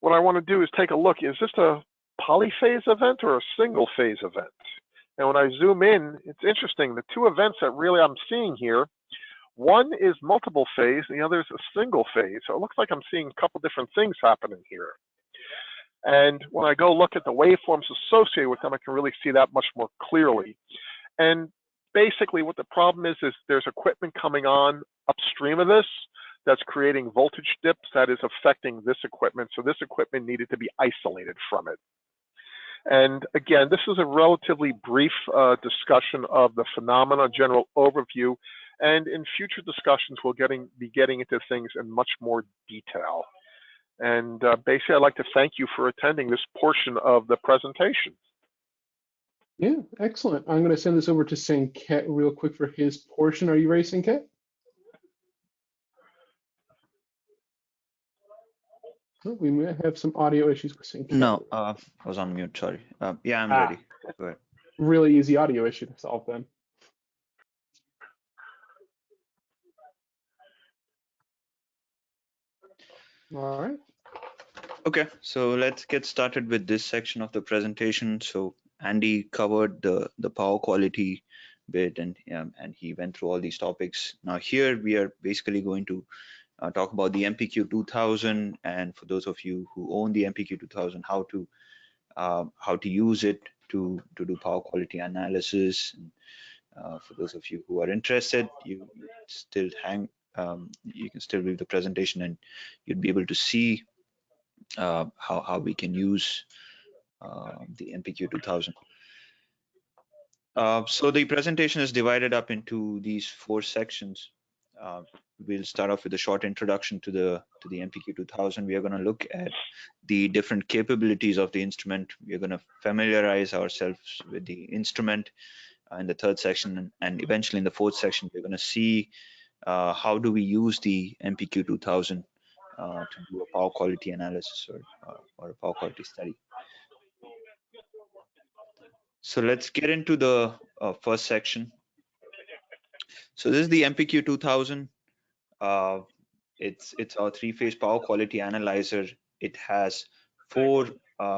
what I want to do is take a look. Is this a polyphase event or a single phase event? And when I zoom in, it's interesting. The 2 events that really I'm seeing here, one is multiple phase, and the other is a single phase. So it looks like I'm seeing a couple different things happening here. And when I go look at the waveforms associated with them, I can really see that much more clearly. And basically what the problem is there's equipment coming on upstream of this that's creating voltage dips that is affecting this equipment. So this equipment needed to be isolated from it. And again, this is a relatively brief discussion of the phenomena, general overview. And in future discussions, we'll be getting into things in much more detail. And basically, I'd like to thank you for attending this portion of the presentation. Yeah, excellent. I'm going to send this over to Sanket real quick for his portion. Are you ready, Sanket? Oh, we may have some audio issues with Sanket. No, I was on mute, sorry. Yeah, I'm ready. Go ahead. Really easy audio issue to solve then. All right. Okay, so let's get started with this section of the presentation. So Andy covered the power quality bit, and he went through all these topics. Now here we are basically going to talk about the MPQ 2000, and for those of you who own the MPQ 2000, how to use it to do power quality analysis. And, for those of you who are interested, you still you can still read the presentation, and you'd be able to see how we can use the MPQ 2000. So the presentation is divided up into these 4 sections. We'll start off with a short introduction to the MPQ 2000. We are going to look at the different capabilities of the instrument. We are going to familiarize ourselves with the instrument in the 3rd section, and eventually in the 4th section, we're going to see how do we use the MPQ 2000 to do a power quality analysis or a power quality study. So let's get into the first section. So this is the MPQ 2000. It's our 3-phase power quality analyzer. It has 4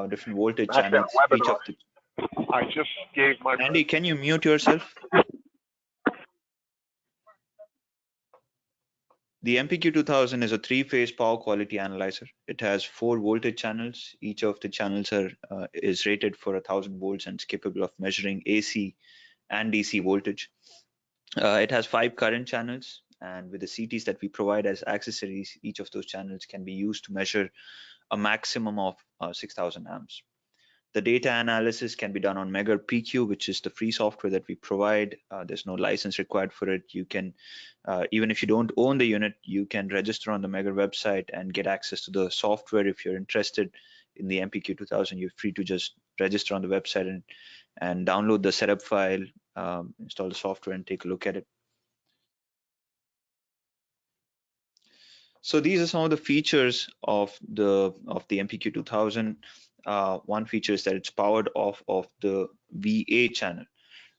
different voltage channels. Each of the... I just gave my... Andy, can you mute yourself? The MPQ 2000 is a 3-phase power quality analyzer. It has 4 voltage channels. Each of the channels is rated for 1000 volts and is capable of measuring AC and DC voltage. It has 5 current channels, and with the CTs that we provide as accessories, each of those channels can be used to measure a maximum of 6000 amps. The data analysis can be done on Megger PQ, which is the free software that we provide. There's no license required for it. You can, even if you don't own the unit, you can register on the Megger website and get access to the software. If you're interested in the MPQ 2000, you're free to just register on the website and download the setup file, install the software, and take a look at it. So these are some of the features of the MPQ 2000. One feature is that it's powered off of the VA channel.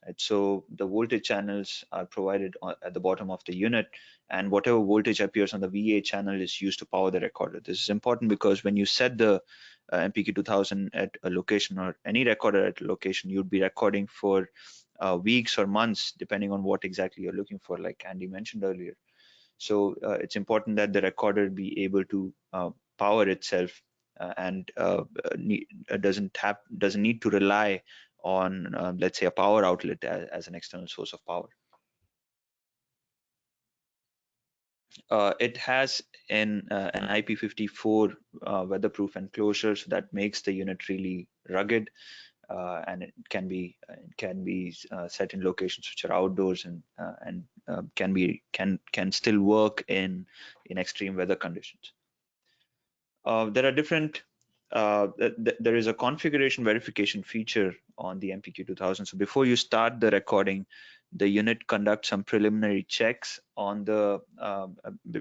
Right? So the voltage channels are provided at the bottom of the unit, and whatever voltage appears on the VA channel is used to power the recorder. This is important because when you set the MPQ 2000 at a location, or any recorder at a location, you'd be recording for weeks or months, depending on what exactly you're looking for, like Andy mentioned earlier. So it's important that the recorder be able to power itself and doesn't need to rely on, let's say, a power outlet as an external source of power. It has an IP54 weatherproof enclosure, so that makes the unit really rugged, and it can be set in locations which are outdoors and can still work in extreme weather conditions. There are different. There is a configuration verification feature on the MPQ 2000. So before you start the recording, the unit conducts some preliminary checks on the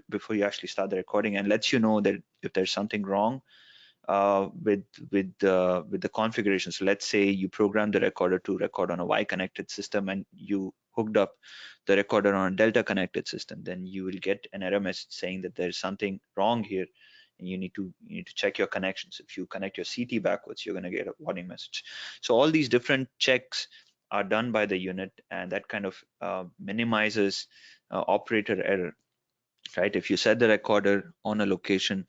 before you actually start the recording, and lets you know that if there's something wrong with the configuration. So let's say you program the recorder to record on a Y connected system, and you hooked up the recorder on a Delta connected system, then you will get an error message saying that there's something wrong here, and you need to check your connections. If you connect your CT backwards, you're going to get a warning message. So all these different checks are done by the unit, and that kind of minimizes operator error. Right? If you set the recorder on a location,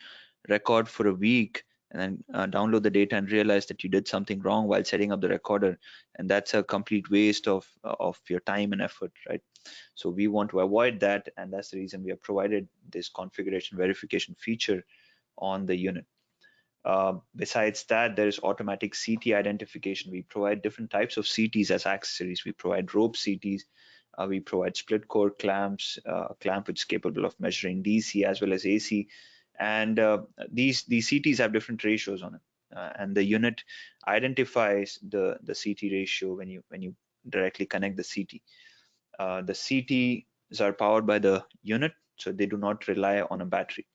record for a week, and then download the data and realize that you did something wrong while setting up the recorder, and that's a complete waste of your time and effort, right? So we want to avoid that, and that's the reason we have provided this configuration verification feature on the unit. Besides that, there is automatic CT identification. We provide different types of CTs as accessories. We provide rope CTs. We provide split core clamps, a clamp which is capable of measuring DC as well as AC. And these CTs have different ratios on it. And the unit identifies the CT ratio when you directly connect the CT. The CTs are powered by the unit, so they do not rely on a battery.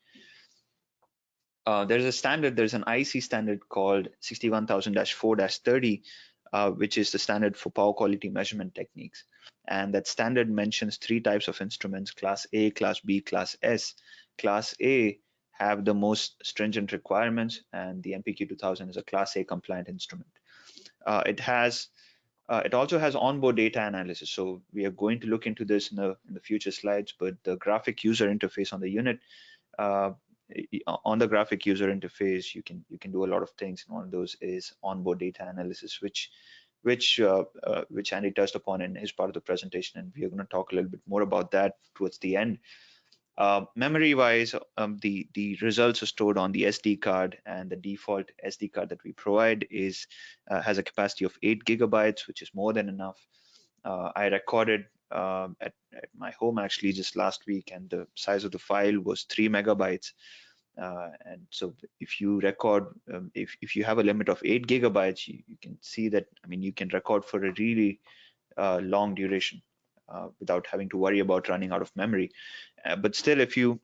There's a standard, there's an IC standard called 61000-4-30, which is the standard for power quality measurement techniques. And that standard mentions 3 types of instruments: Class A, Class B, Class S. Class A have the most stringent requirements, and the MPQ 2000 is a Class A compliant instrument. It also has onboard data analysis. So we are going to look into this in the future slides, but the graphic user interface on the unit, on the graphic user interface, you can do a lot of things, and one of those is onboard data analysis, which Andy touched upon in his part of the presentation, and we are going to talk a little bit more about that towards the end. Memory-wise, the results are stored on the SD card, and the default SD card that we provide has a capacity of 8 gigabytes, which is more than enough. I recorded at my home actually just last week, and the size of the file was 3 megabytes. And so if you record, if you have a limit of 8 gigabytes, you can see that, I mean, you can record for a really long duration without having to worry about running out of memory. But still, if you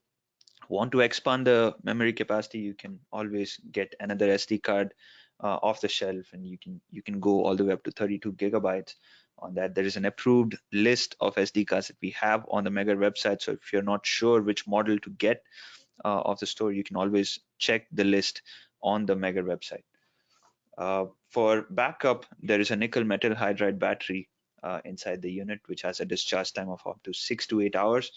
want to expand the memory capacity, you can always get another SD card off the shelf, and you can go all the way up to 32 gigabytes on that. There is an approved list of SD cards that we have on the Megger website. So if you're not sure which model to get of the store, you can always check the list on the Megger website. For backup, there is a nickel metal hydride battery inside the unit, which has a discharge time of up to 6 to 8 hours.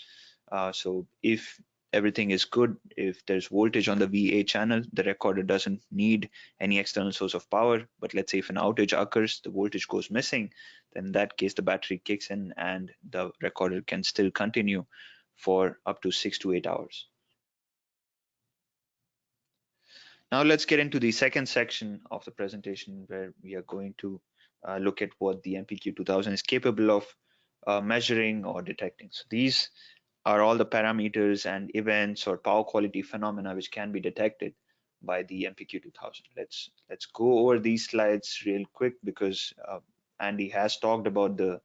So if everything is good, if there's voltage on the VA channel, the recorder doesn't need any external source of power. But let's say if an outage occurs, the voltage goes missing, then in that case, the battery kicks in and the recorder can still continue for up to 6 to 8 hours. Now let's get into the second section of the presentation where we are going to look at what the MPQ 2000 is capable of measuring or detecting. So these are all the parameters and events or power quality phenomena which can be detected by the MPQ 2000. Let's go over these slides real quick because Andy has talked about the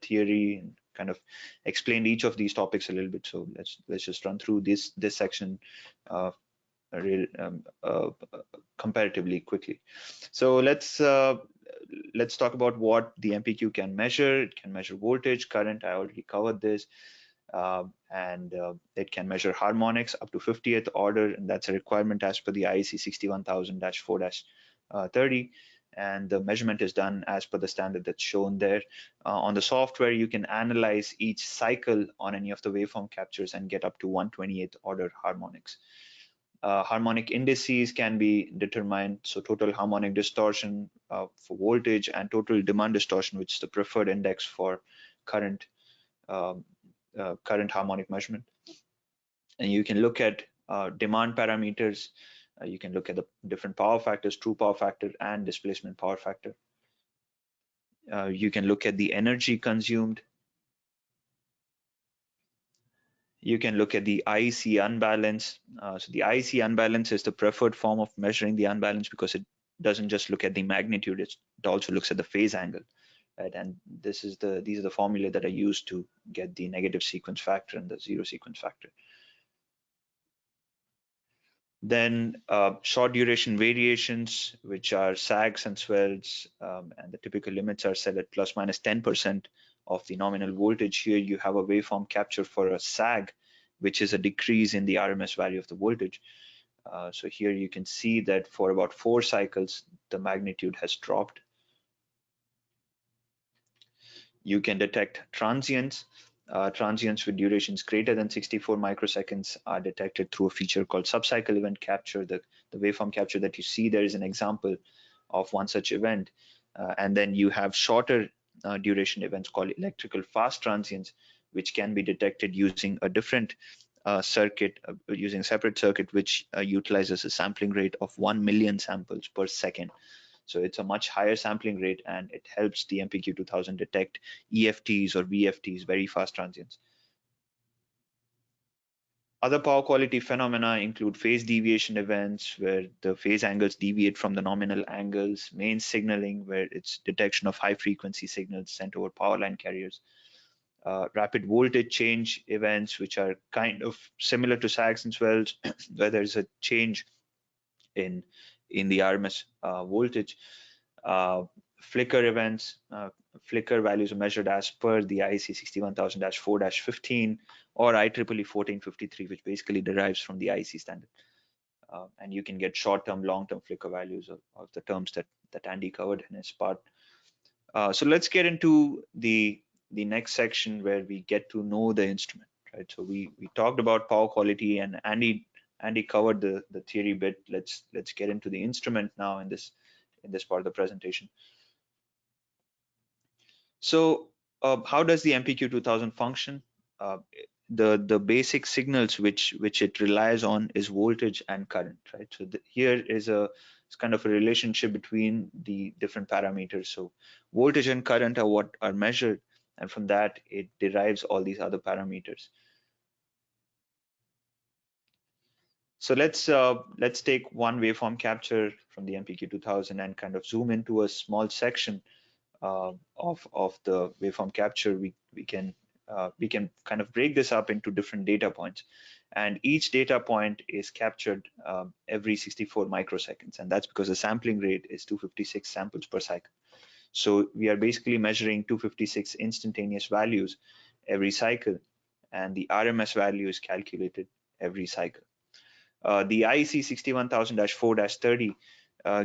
theory and kind of explained each of these topics a little bit. So let's just run through this section uh, real, comparatively quickly. So let's talk about what the MPQ can measure. It can measure voltage, current. I already covered this. And it can measure harmonics up to 50th order, and that's a requirement as per the IEC 61000-4-30. And the measurement is done as per the standard that's shown there. On the software, you can analyze each cycle on any of the waveform captures and get up to 128th order harmonics. Harmonic indices can be determined, so total harmonic distortion for voltage and total demand distortion, which is the preferred index for current current harmonic measurement. And you can look at demand parameters. You can look at the different power factors, true power factor and displacement power factor. You can look at the energy consumed. You can look at the IEC unbalance. So the IEC unbalance is the preferred form of measuring the unbalance because it doesn't just look at the magnitude, it also looks at the phase angle. Right? And these are the formulae that are used to get the negative sequence factor and the zero sequence factor. Then short duration variations, which are sags and swells, and the typical limits are set at plus minus 10% of the nominal voltage. Here you have a waveform capture for a sag, which is a decrease in the RMS value of the voltage. So here you can see that for about 4 cycles, the magnitude has dropped. You can detect transients. Transients with durations greater than 64 microseconds are detected through a feature called subcycle event capture. The waveform capture that you see there is an example of one such event. And then you have shorter duration events called electrical fast transients, which can be detected using a different circuit, using a separate circuit, which utilizes a sampling rate of 1 million samples per second. So it's a much higher sampling rate, and it helps the MPQ 2000 detect EFTs or VFTs, very fast transients. Other power quality phenomena include phase deviation events, where the phase angles deviate from the nominal angles, mains signaling, where it's detection of high frequency signals sent over power line carriers, rapid voltage change events, which are kind of similar to sags and swells, where there's a change in the RMS voltage. Flicker events, flicker values are measured as per the IEC 61000-4-15 or IEEE 1453, which basically derives from the IEC standard. And you can get short-term, long-term flicker values of the terms that Andy covered in his part. So let's get into the next section where we get to know the instrument, right? So we talked about power quality, and Andy covered the theory bit. Let's get into the instrument now in this part of the presentation. So how does the MPQ 2000 function? The basic signals which it relies on is voltage and current, right? So here is it's kind of a relationship between the different parameters. So voltage and current are what are measured, and from that it derives all these other parameters. So let's take one waveform capture from the MPQ 2000 and kind of zoom into a small section of the waveform capture. We can kind of break this up into different data points, and each data point is captured every 64 microseconds, and that's because the sampling rate is 256 samples per cycle. So we are basically measuring 256 instantaneous values every cycle, and the RMS value is calculated every cycle. The IEC 61000-4-30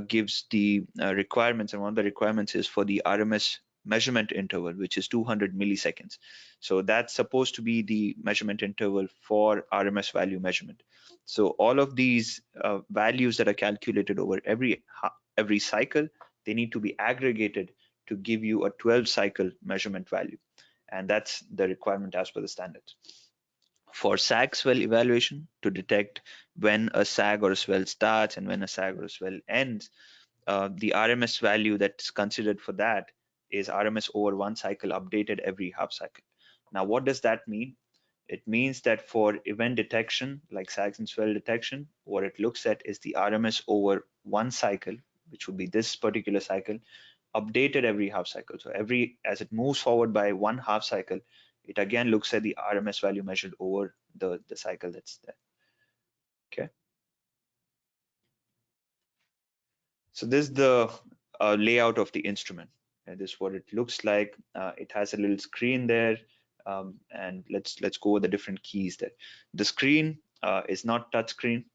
gives the requirements, and one of the requirements is for the RMS measurement interval, which is 200 milliseconds. So that's supposed to be the measurement interval for RMS value measurement. So all of these values that are calculated over every cycle, they need to be aggregated to give you a 12 cycle measurement value. And that's the requirement as per the standards. for sag swell evaluation to detect when a sag or a swell starts and when a sag or a swell ends. The RMS value that's considered for that is RMS over one cycle updated every half cycle. Now, what does that mean? It means that for event detection, like sags and swell detection, what it looks at is the RMS over one cycle, which would be this particular cycle, updated every half cycle. So as it moves forward by one half cycle, it again looks at the RMS value measured over the cycle that's there. Okay. So this is the layout of the instrument. And this is what it looks like. It has a little screen there, and let's go over the different keys there. The screen is not touch screen,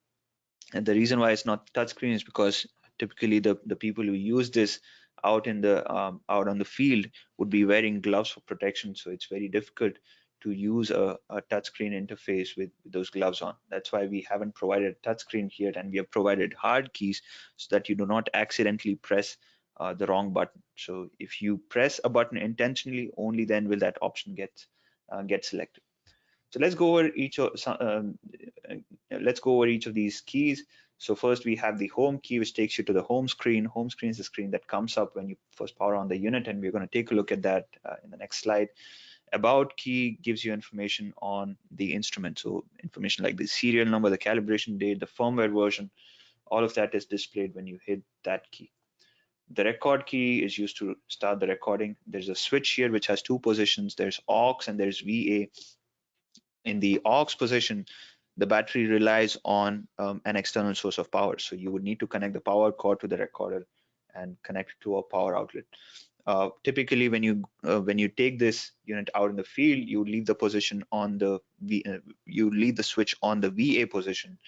and the reason why it's not touch screen is because typically the people who use this out out on the field would be wearing gloves for protection, so it's very difficult to use a touchscreen interface with those gloves on. That's why we haven't provided a touchscreen here, and we have provided hard keys so that you do not accidentally press the wrong button. So if you press a button intentionally, only then will that option get selected. So let's go over each of these keys. So first we have the home key, which takes you to the home screen. Home screen is the screen that comes up when you first power on the unit, and we're going to take a look at that in the next slide. About key gives you information on the instrument, so information like the serial number, the calibration date, the firmware version, all of that is displayed when you hit that key. The record key is used to start the recording. There's a switch here which has two positions. There's aux and there's VA. In the aux position, the battery relies on an external source of power. So you would need to connect the power cord to the recorder and connect it to a power outlet. Typically, when you take this unit out in the field, you leave the position on the you leave the switch on the VA position,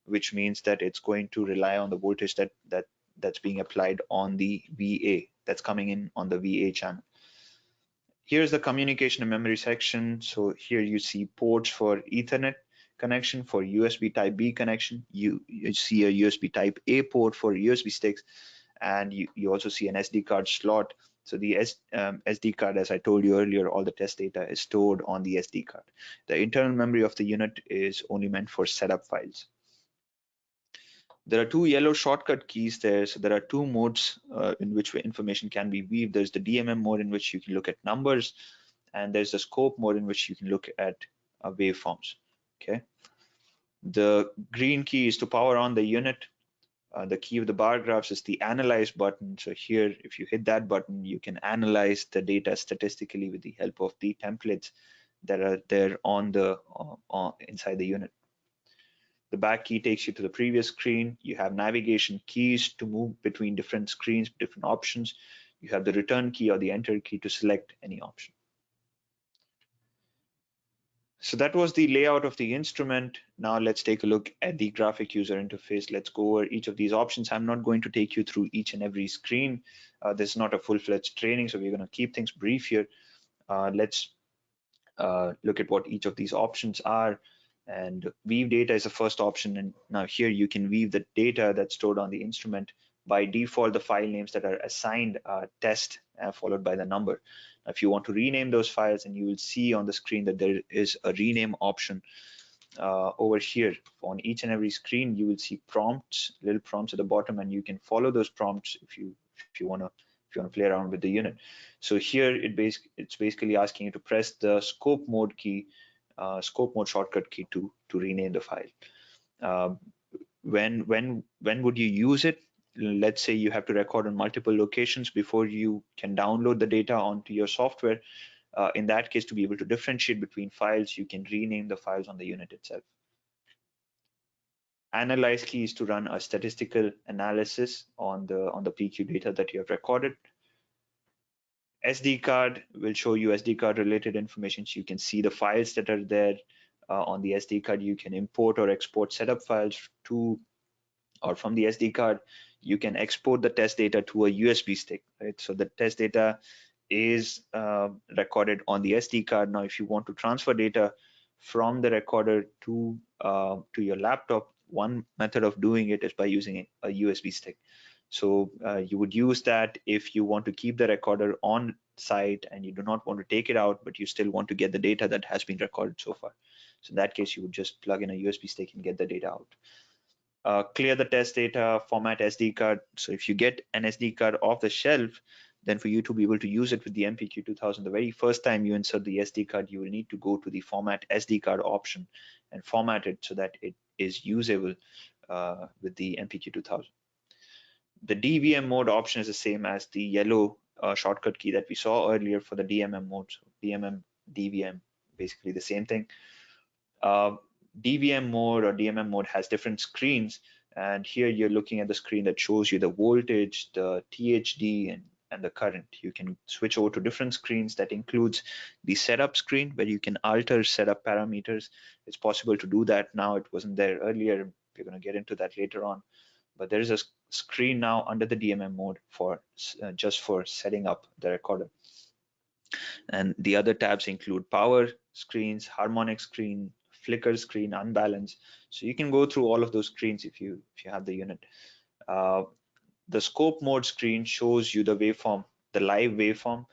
which means that it's going to rely on the voltage that's being applied on the VA that's coming in on the VA channel. Here's the communication and memory section. So here you see ports for Ethernet connection, for USB type B connection. You see a USB type A port for USB sticks, and you also see an SD card slot. So the SD card, as I told you earlier, all the test data is stored on the SD card. The internal memory of the unit is only meant for setup files. There are two yellow shortcut keys there. So there are two modes in which information can be viewed. There's the DMM mode in which you can look at numbers, and there's the scope mode in which you can look at waveforms. Okay. The green key is to power on the unit. The key of the bar graphs is the analyze button. So here, if you hit that button, you can analyze the data statistically with the help of the templates that are there on the inside the unit. The back key takes you to the previous screen. You have navigation keys to move between different screens, different options. You have the return key or the enter key to select any option. So that was the layout of the instrument. Now let's take a look at the graphic user interface. Let's go over each of these options. I'm not going to take you through each and every screen. This is not a full-fledged training, so we're going to keep things brief here. Let's look at what each of these options are. And weave data is the first option. And now here you can weave the data that's stored on the instrument. By default, the file names that are assigned are test followed by the number. Now, if you want to rename those files, and you will see on the screen that there is a rename option over here. On each and every screen, you will see prompts, little prompts at the bottom, and you can follow those prompts if you want to play around with the unit. So here it's basically asking you to press the scope mode key, scope mode shortcut key to rename the file. When would you use it? Let's say you have to record on multiple locations before you can download the data onto your software. In that case, to be able to differentiate between files, you can rename the files on the unit itself. Analyze key is to run a statistical analysis on the PQ data that you have recorded. SD card will show you SD card related information, so you can see the files that are there on the SD card. You can import or export setup files to or from the SD card. You can export the test data to a USB stick, right? So the test data is recorded on the SD card. Now, if you want to transfer data from the recorder to your laptop, one method of doing it is by using a USB stick. So you would use that if you want to keep the recorder on site and you do not want to take it out, but you still want to get the data that has been recorded so far. So in that case, you would just plug in a USB stick and get the data out. Clear the test data, format SD card. So if you get an SD card off the shelf, then for you to be able to use it with the MPQ2000, the very first time you insert the SD card, you will need to go to the format SD card option and format it so that it is usable with the MPQ2000. The DVM mode option is the same as the yellow shortcut key that we saw earlier for the DMM mode. So DMM, DVM, basically the same thing. DVM mode or DMM mode has different screens, and here you're looking at the screen that shows you the voltage, the THD, and the current. You can switch over to different screens. That includes the setup screen where you can alter setup parameters. It's possible to do that now. It wasn't there earlier. We're going to get into that later on. But there is a screen now under the DMM mode for just for setting up the recorder. And the other tabs include power screens, harmonic screen, flicker screen, unbalance. So you can go through all of those screens if you have the unit. The scope mode screen shows you the waveform, the live waveform.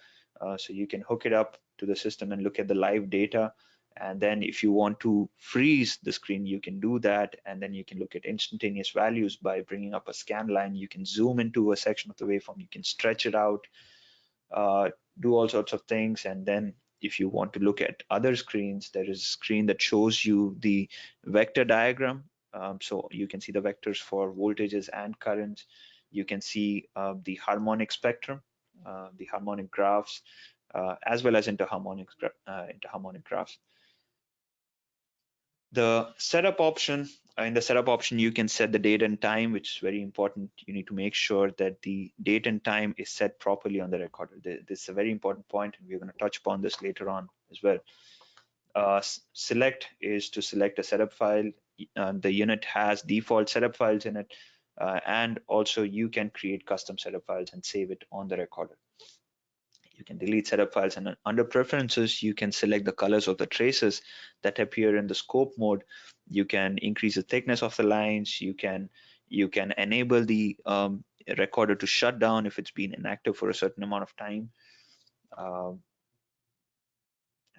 So you can hook it up to the system and look at the live data. And then if you want to freeze the screen, you can do that. And then you can look at instantaneous values by bringing up a scan line. You can zoom into a section of the waveform. You can stretch it out, do all sorts of things. And then if you want to look at other screens, there is a screen that shows you the vector diagram. So you can see the vectors for voltages and currents. You can see the harmonic spectrum, the harmonic graphs, as well as interharmonic graphs. The setup option, in the setup option, you can set the date and time, which is very important. You need to make sure that the date and time is set properly on the recorder. This is a very important point, and we're going to touch upon this later on as well. Select is to select a setup file. The unit has default setup files in it, and also you can create custom setup files and save it on the recorder. You can delete setup files, and under preferences, you can select the colors of the traces that appear in the scope mode. You can increase the thickness of the lines. You can enable the recorder to shut down if it's been inactive for a certain amount of time.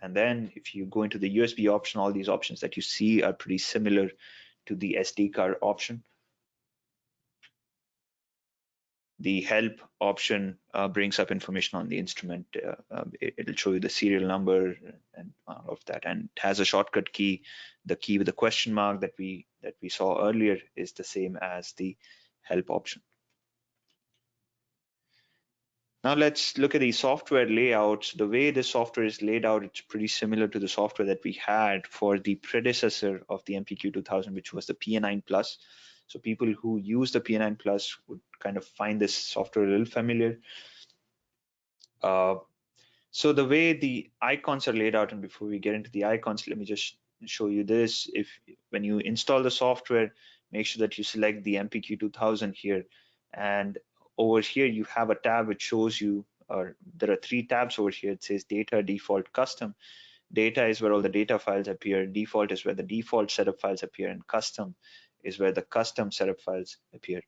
And then if you go into the USB option, all these options that you see are pretty similar to the SD card option. The help option brings up information on the instrument. It'll show you the serial number and all of that, and it has a shortcut key. The key with the question mark that we saw earlier is the same as the help option. Now let's look at the software layouts. The way the software is laid out, it's pretty similar to the software that we had for the predecessor of the MPQ2000, which was the PA9 Plus. So people who use the PA9 Plus would kind of find this software a little familiar. So the way the icons are laid out, and before we get into the icons, let me just show you this. When you install the software, make sure that you select the MPQ2000 here, and over here you have a tab which shows you, or there are 3 tabs over here. It says data, default, custom. Data is where all the data files appear. Default is where the default setup files appear, and custom is where the custom setup files appear.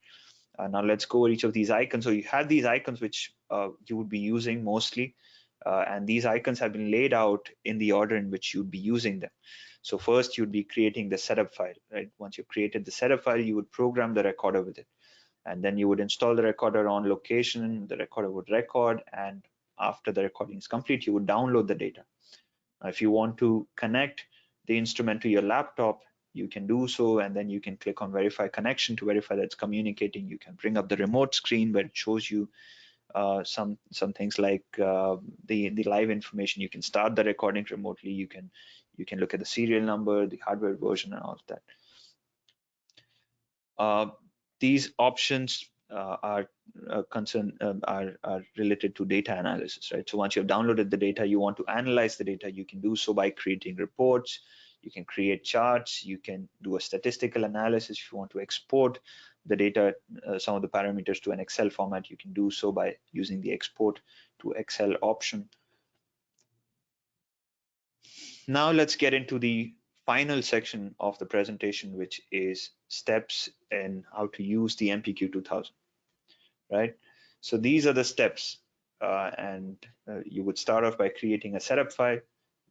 Now let's go over each of these icons. So you have these icons which you would be using mostly, and these icons have been laid out in the order in which you'd be using them. So first you'd be creating the setup file, right? Once you've created the setup file, you would program the recorder with it. And then you would install the recorder on location, the recorder would record, and after the recording is complete, you would download the data. Now, if you want to connect the instrument to your laptop, you can do so, and then you can click on verify connection to verify that it's communicating. You can bring up the remote screen where it shows you some things like the live information. You can start the recording remotely. You can look at the serial number, the hardware version, and all of that. These options are related to data analysis, right? So once you've downloaded the data, you want to analyze the data, you can do so by creating reports. You can create charts. You can do a statistical analysis. If you want to export the data, some of the parameters to an Excel format, you can do so by using the export to Excel option. Now let's get into the final section of the presentation, which is steps in how to use the MPQ2000, right? So these are the steps. and you would start off by creating a setup file.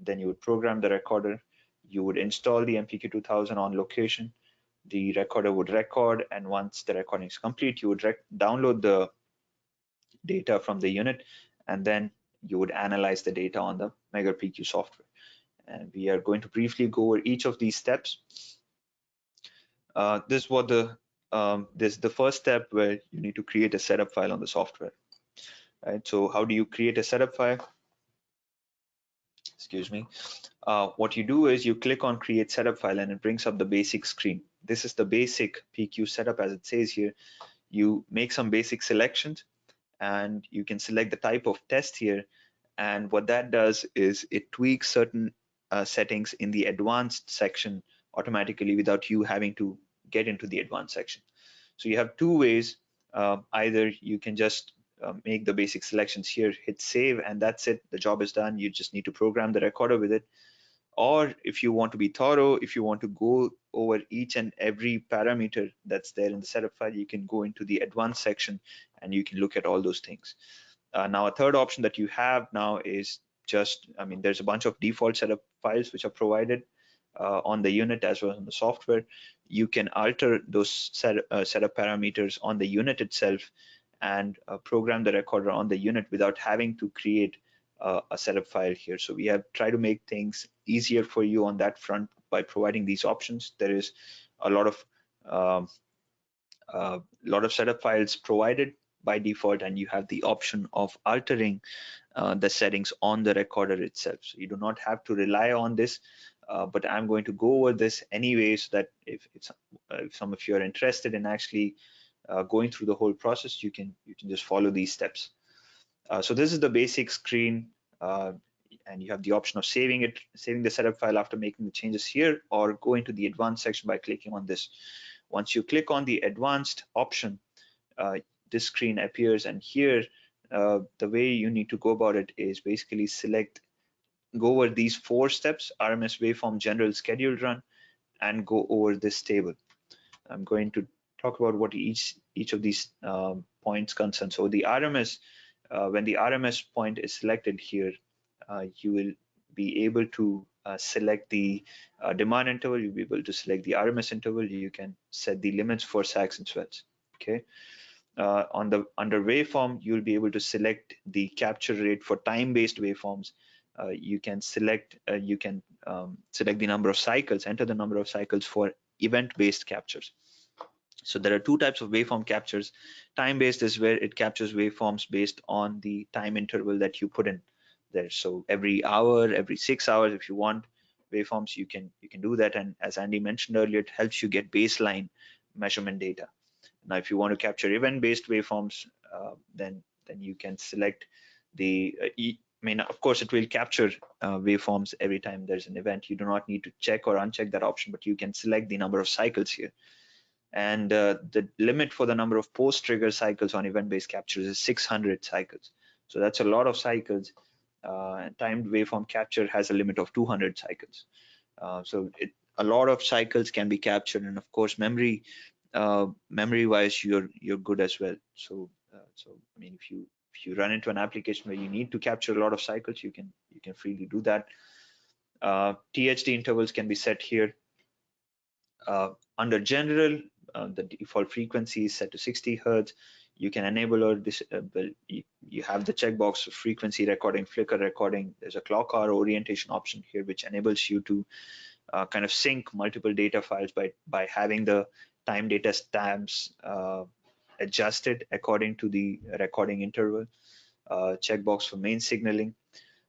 Then you would program the recorder. You would install the MPQ2000 on location. The recorder would record, and once the recording is complete, you would download the data from the unit, and then you would analyze the data on the Megger PQ software. And we are going to briefly go over each of these steps. This is the first step where you need to create a setup file on the software. Right. So how do you create a setup file? Excuse me. What you do is you click on create setup file and it brings up the basic screen. This is the basic PQ setup as it says here. You make some basic selections and you can select the type of test here. And what that does is it tweaks certain settings in the advanced section automatically without you having to get into the advanced section. So you have two ways. Either you can just make the basic selections here, hit save, and that's it. The job is done. You just need to program the recorder with it. Or if you want to be thorough, if you want to go over each and every parameter that's there in the setup file, you can go into the advanced section and you can look at all those things. Now, a third option that you have now is just, there's a bunch of default setup files which are provided on the unit as well as on the software. You can alter those setup parameters on the unit itself and program the recorder on the unit without having to create a setup file here. So we have tried to make things easier for you on that front by providing these options. There is a lot of setup files provided by default, and you have the option of altering the settings on the recorder itself. So you do not have to rely on this, but I'm going to go over this anyway, so that if some of you are interested in actually going through the whole process, you can just follow these steps. So this is the basic screen, and you have the option of saving the setup file after making the changes here, or go into the advanced section by clicking on this. Once you click on the advanced option, this screen appears, and here the way you need to go about it is basically go over these 4 steps: RMS waveform, general, scheduled run, and go over this table. I'm going to talk about what each of these points concern. So the RMS, when the RMS point is selected here, you will be able to select the demand interval. You'll be able to select the RMS interval. You can set the limits for sags and swells. Okay. Under waveform, you'll be able to select the capture rate for time-based waveforms. You can select the number of cycles, enter the number of cycles for event-based captures. So there are 2 types of waveform captures. Time-based is where it captures waveforms based on the time interval that you put in there. So every hour, every 6 hours, if you want waveforms, you can do that. And as Andy mentioned earlier, it helps you get baseline measurement data. Now, if you want to capture event-based waveforms, then you can select the. Of course, it will capture waveforms every time there's an event. You do not need to check or uncheck that option, but you can select the number of cycles here. And the limit for the number of post-trigger cycles on event-based captures is 600 cycles. So that's a lot of cycles. And timed waveform capture has a limit of 200 cycles. So a lot of cycles can be captured, and of course, memory-wise, you're good as well. So if you run into an application where you need to capture a lot of cycles, you can freely do that. THD intervals can be set here. Under general, the default frequency is set to 60 Hertz. You can enable or disable. You have the checkbox of frequency recording, flicker recording. There's a clock hour orientation option here, which enables you to kind of sync multiple data files by having the time data stamps adjusted according to the recording interval. Checkbox for main signaling.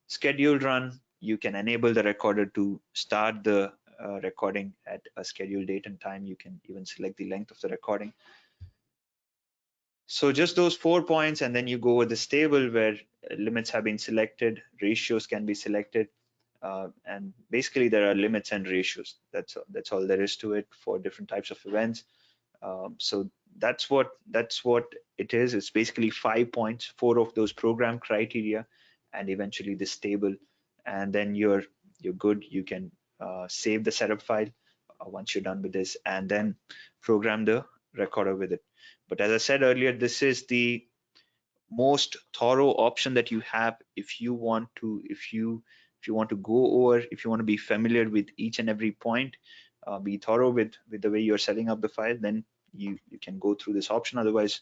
Scheduled run, you can enable the recorder to start the recording at a scheduled date and time. You can even select the length of the recording. So just those 4 points, and then you go with this table where limits have been selected, ratios can be selected, and basically there are limits and ratios. That's all there is to it for different types of events. So that's what it is. It's basically 5 points, 4 of those program criteria, and eventually this table, and then you're good. You can save the setup file once you're done with this, and then program the recorder with it. But as I said earlier, this is most thorough option that you have if you want to be familiar with each and every point, be thorough with the way you're setting up the file, then you can go through this option. Otherwise,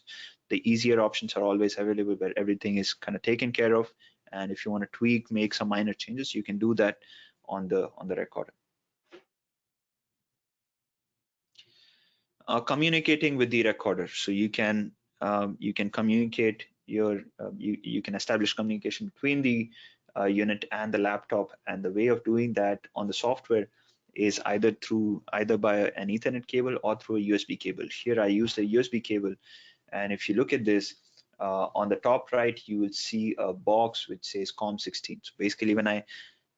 the easier options are always available where everything is kind of taken care of. And if you want to tweak, make some minor changes, you can do that on the recorder. Communicating with the recorder. So you can communicate you can establish communication between the unit and the laptop, and the way of doing that on the software is either by an Ethernet cable or through a USB cable. Here I used a USB cable, and if you look at this on the top right, you will see a box which says COM16. So basically, when I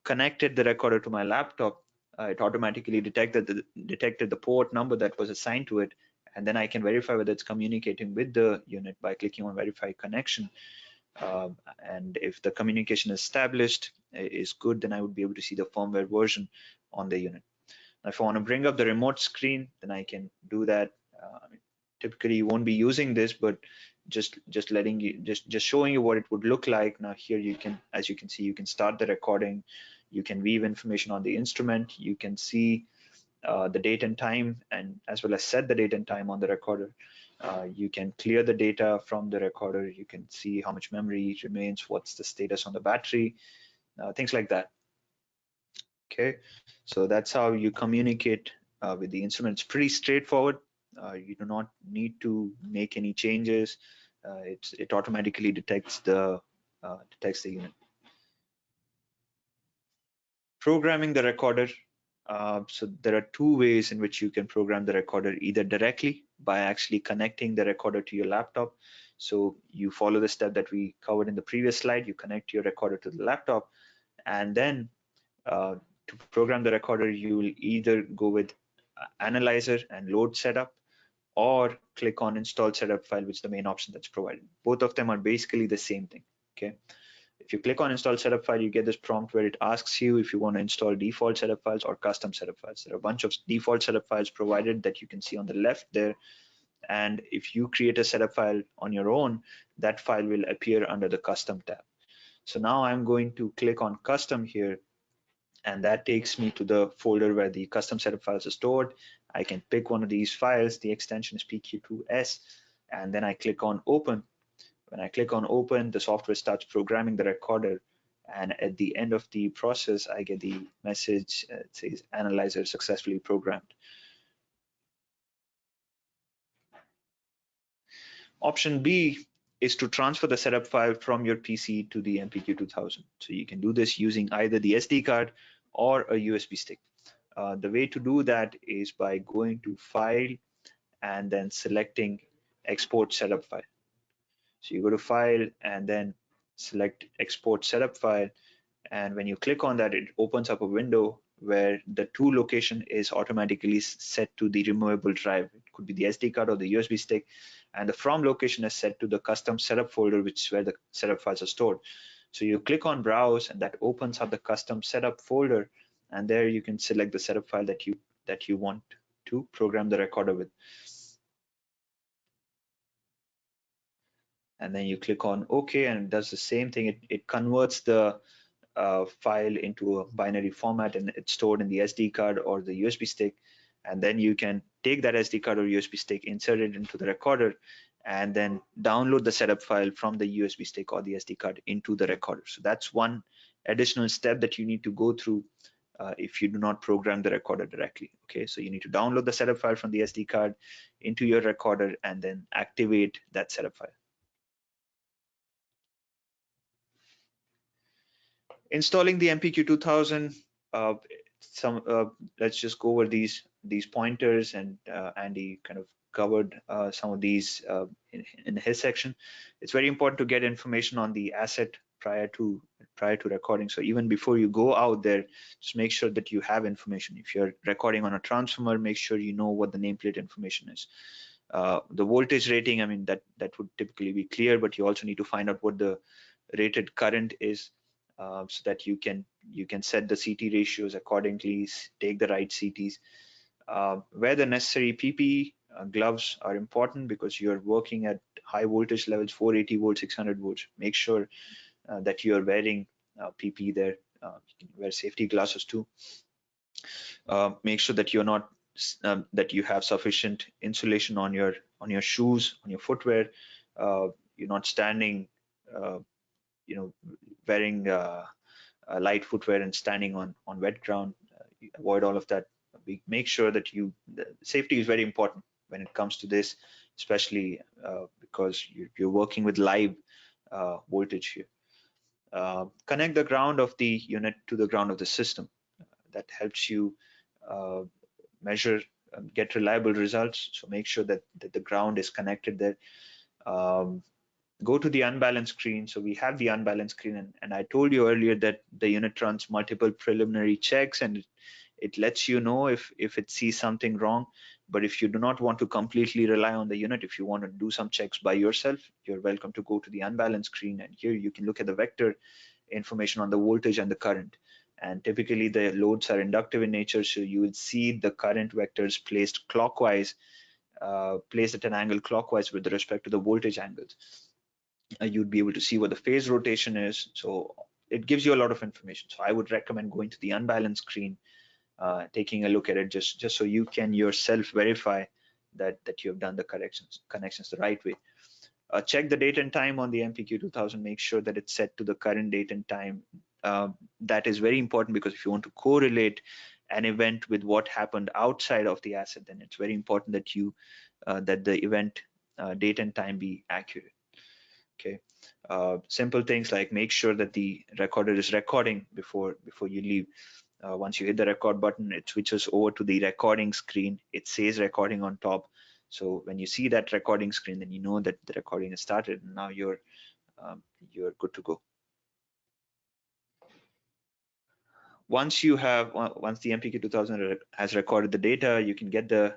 connected the recorder to my laptop, it automatically detected the port number that was assigned to it, and then I can verify whether it's communicating with the unit by clicking on Verify Connection. And if the communication established is good, then I would be able to see the firmware version on the unit. Now, if I want to bring up the remote screen, then I can do that. Typically, you won't be using this, but just showing you what it would look like. Now here you can, as you can see, you can start the recording, you can weave information on the instrument, you can see the date and time, and as well as set the date and time on the recorder. You can clear the data from the recorder, you can see how much memory remains, what's the status on the battery, things like that. Okay, so that's how you communicate with the instrument. It's pretty straightforward. You do not need to make any changes. It automatically detects the unit. Programming the recorder. So there are two ways in which you can program the recorder, either directly by actually connecting the recorder to your laptop. So you follow the step that we covered in the previous slide. You connect your recorder to the laptop, and then to program the recorder, you will either go with analyzer and load setup, or click on install setup file, which is the main option that's provided. Both of them are basically the same thing. Okay. If you click on install setup file, you get this prompt where it asks you if you want to install default setup files or custom setup files. There are a bunch of default setup files provided that you can see on the left there. And if you create a setup file on your own, that file will appear under the custom tab. So now I'm going to click on custom here, and that takes me to the folder where the custom setup files are stored. I can pick one of these files, the extension is PQ2S, and then I click on open. When I click on open, the software starts programming the recorder, and at the end of the process, I get the message it says analyzer successfully programmed. Option B is to transfer the setup file from your PC to the MPQ2000. So you can do this using either the SD card or a USB stick. The way to do that is by going to File and then selecting Export Setup File. So you go to File and then select Export Setup File, and when you click on that, it opens up a window where the to location is automatically set to the removable drive. It could be the SD card or the USB stick, and the from location is set to the custom setup folder, which is where the setup files are stored. So you click on browse, and that opens up the custom setup folder, and there you can select the setup file that you want to program the recorder with. And then you click on OK, and it does the same thing. It converts the file into a binary format, and it's stored in the SD card or the USB stick. And then you can take that SD card or USB stick, insert it into the recorder, and then download the setup file from the USB stick or the SD card into the recorder. So that's one additional step that you need to go through if you do not program the recorder directly. Okay, so you need to download the setup file from the SD card into your recorder and then activate that setup file. Installing the MPQ2000, let's just go over these pointers, and Andy kind of covered some of these in his section. It's very important to get information on the asset prior to recording. So even before you go out there, just make sure that you have information. If you're recording on a transformer, make sure you know what the nameplate information is. The voltage rating, I mean, that would typically be clear, but you also need to find out what the rated current is, so that you can set the CT ratios accordingly, take the right CTs. Wear the necessary PPE gloves are important because you're working at high voltage levels, 480 volts, 600 volts. Make sure that you're wearing PP there. You can wear safety glasses too. Make sure that you're not that you have sufficient insulation on your shoes, on your footwear. You're not standing, uh, wearing light footwear and standing on wet ground. You avoid all of that. Make sure that safety is very important when it comes to this, especially because you're working with live voltage here. Connect the ground of the unit to the ground of the system. That helps you uh, measure, get reliable results. So make sure that the ground is connected there. Um, Go to the unbalanced screen. So we have the unbalanced screen, and I told you earlier that the unit runs multiple preliminary checks, and it lets you know if it sees something wrong. But if you do not want to completely rely on the unit, if you want to do some checks by yourself, you're welcome to go to the unbalanced screen, and here you can look at the vector information on the voltage and the current. And typically the loads are inductive in nature, so you will see the current vectors placed clockwise, placed at an angle clockwise with respect to the voltage angles. You'd be able to see what the phase rotation is. So it gives you a lot of information. So I would recommend going to the unbalanced screen, taking a look at it just so you can yourself verify that you have done the connections the right way. Check the date and time on the MPQ 2000. Make sure that it's set to the current date and time. That is very important because if you want to correlate an event with what happened outside of the asset, then it's very important that the event date and time be accurate. Okay. Simple things like make sure that the recorder is recording before you leave. Once you hit the record button, it switches over to the recording screen. It says recording on top. So when you see that recording screen, then you know that the recording has started, and now you're good to go. Once the MPQ 2000 has recorded the data, you can get the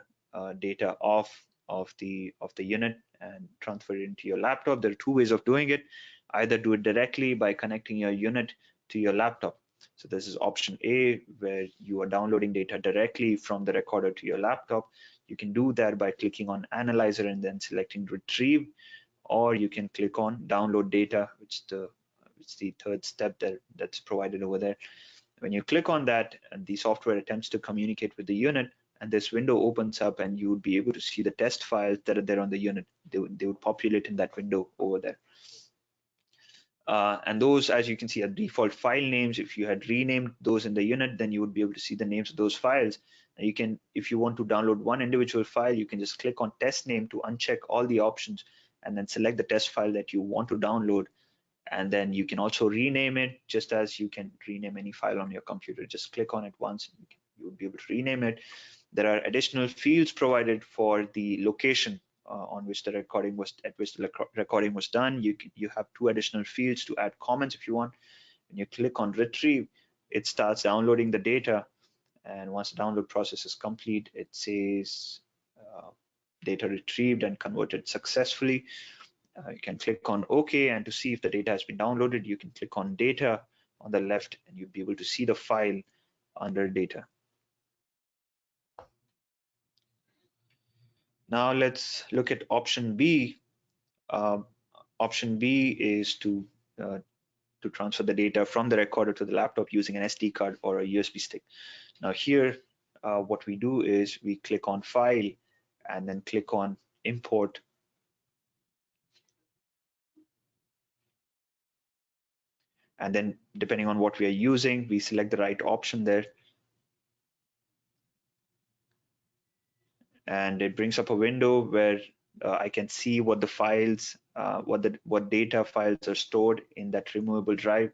data off of the unit and transfer it into your laptop. There are two ways of doing it. Either do it directly by connecting your unit to your laptop. So this is option A, where you are downloading data directly from the recorder to your laptop. You can do that by clicking on Analyzer and then selecting Retrieve, or you can click on Download Data, which is the third step that's provided over there. When you click on that, the software attempts to communicate with the unit, and this window opens up, and you would be able to see the test files that are there on the unit. They would populate in that window over there. And those, as you can see, are default file names. If you had renamed those in the unit, then you would be able to see the names of those files. And you can, if you want to download one individual file, you can just click on test name to uncheck all the options and then select the test file that you want to download. And then you can also rename it, just as you can rename any file on your computer. Just click on it once, and you will be able to rename it. There are additional fields provided for the location on which the recording was done. You have two additional fields to add comments if you want. When you click on retrieve, it starts downloading the data, and once the download process is complete, it says data retrieved and converted successfully. You can click on OK, and to see if the data has been downloaded, you can click on Data on the left, and you'll be able to see the file under Data. Now let's look at option B. Option B is to transfer the data from the recorder to the laptop using an SD card or a USB stick. Now here, what we do is we click on File and then click on Import. And then depending on what we are using, we select the right option there. And it brings up a window where I can see what the files, what data files are stored in that removable drive.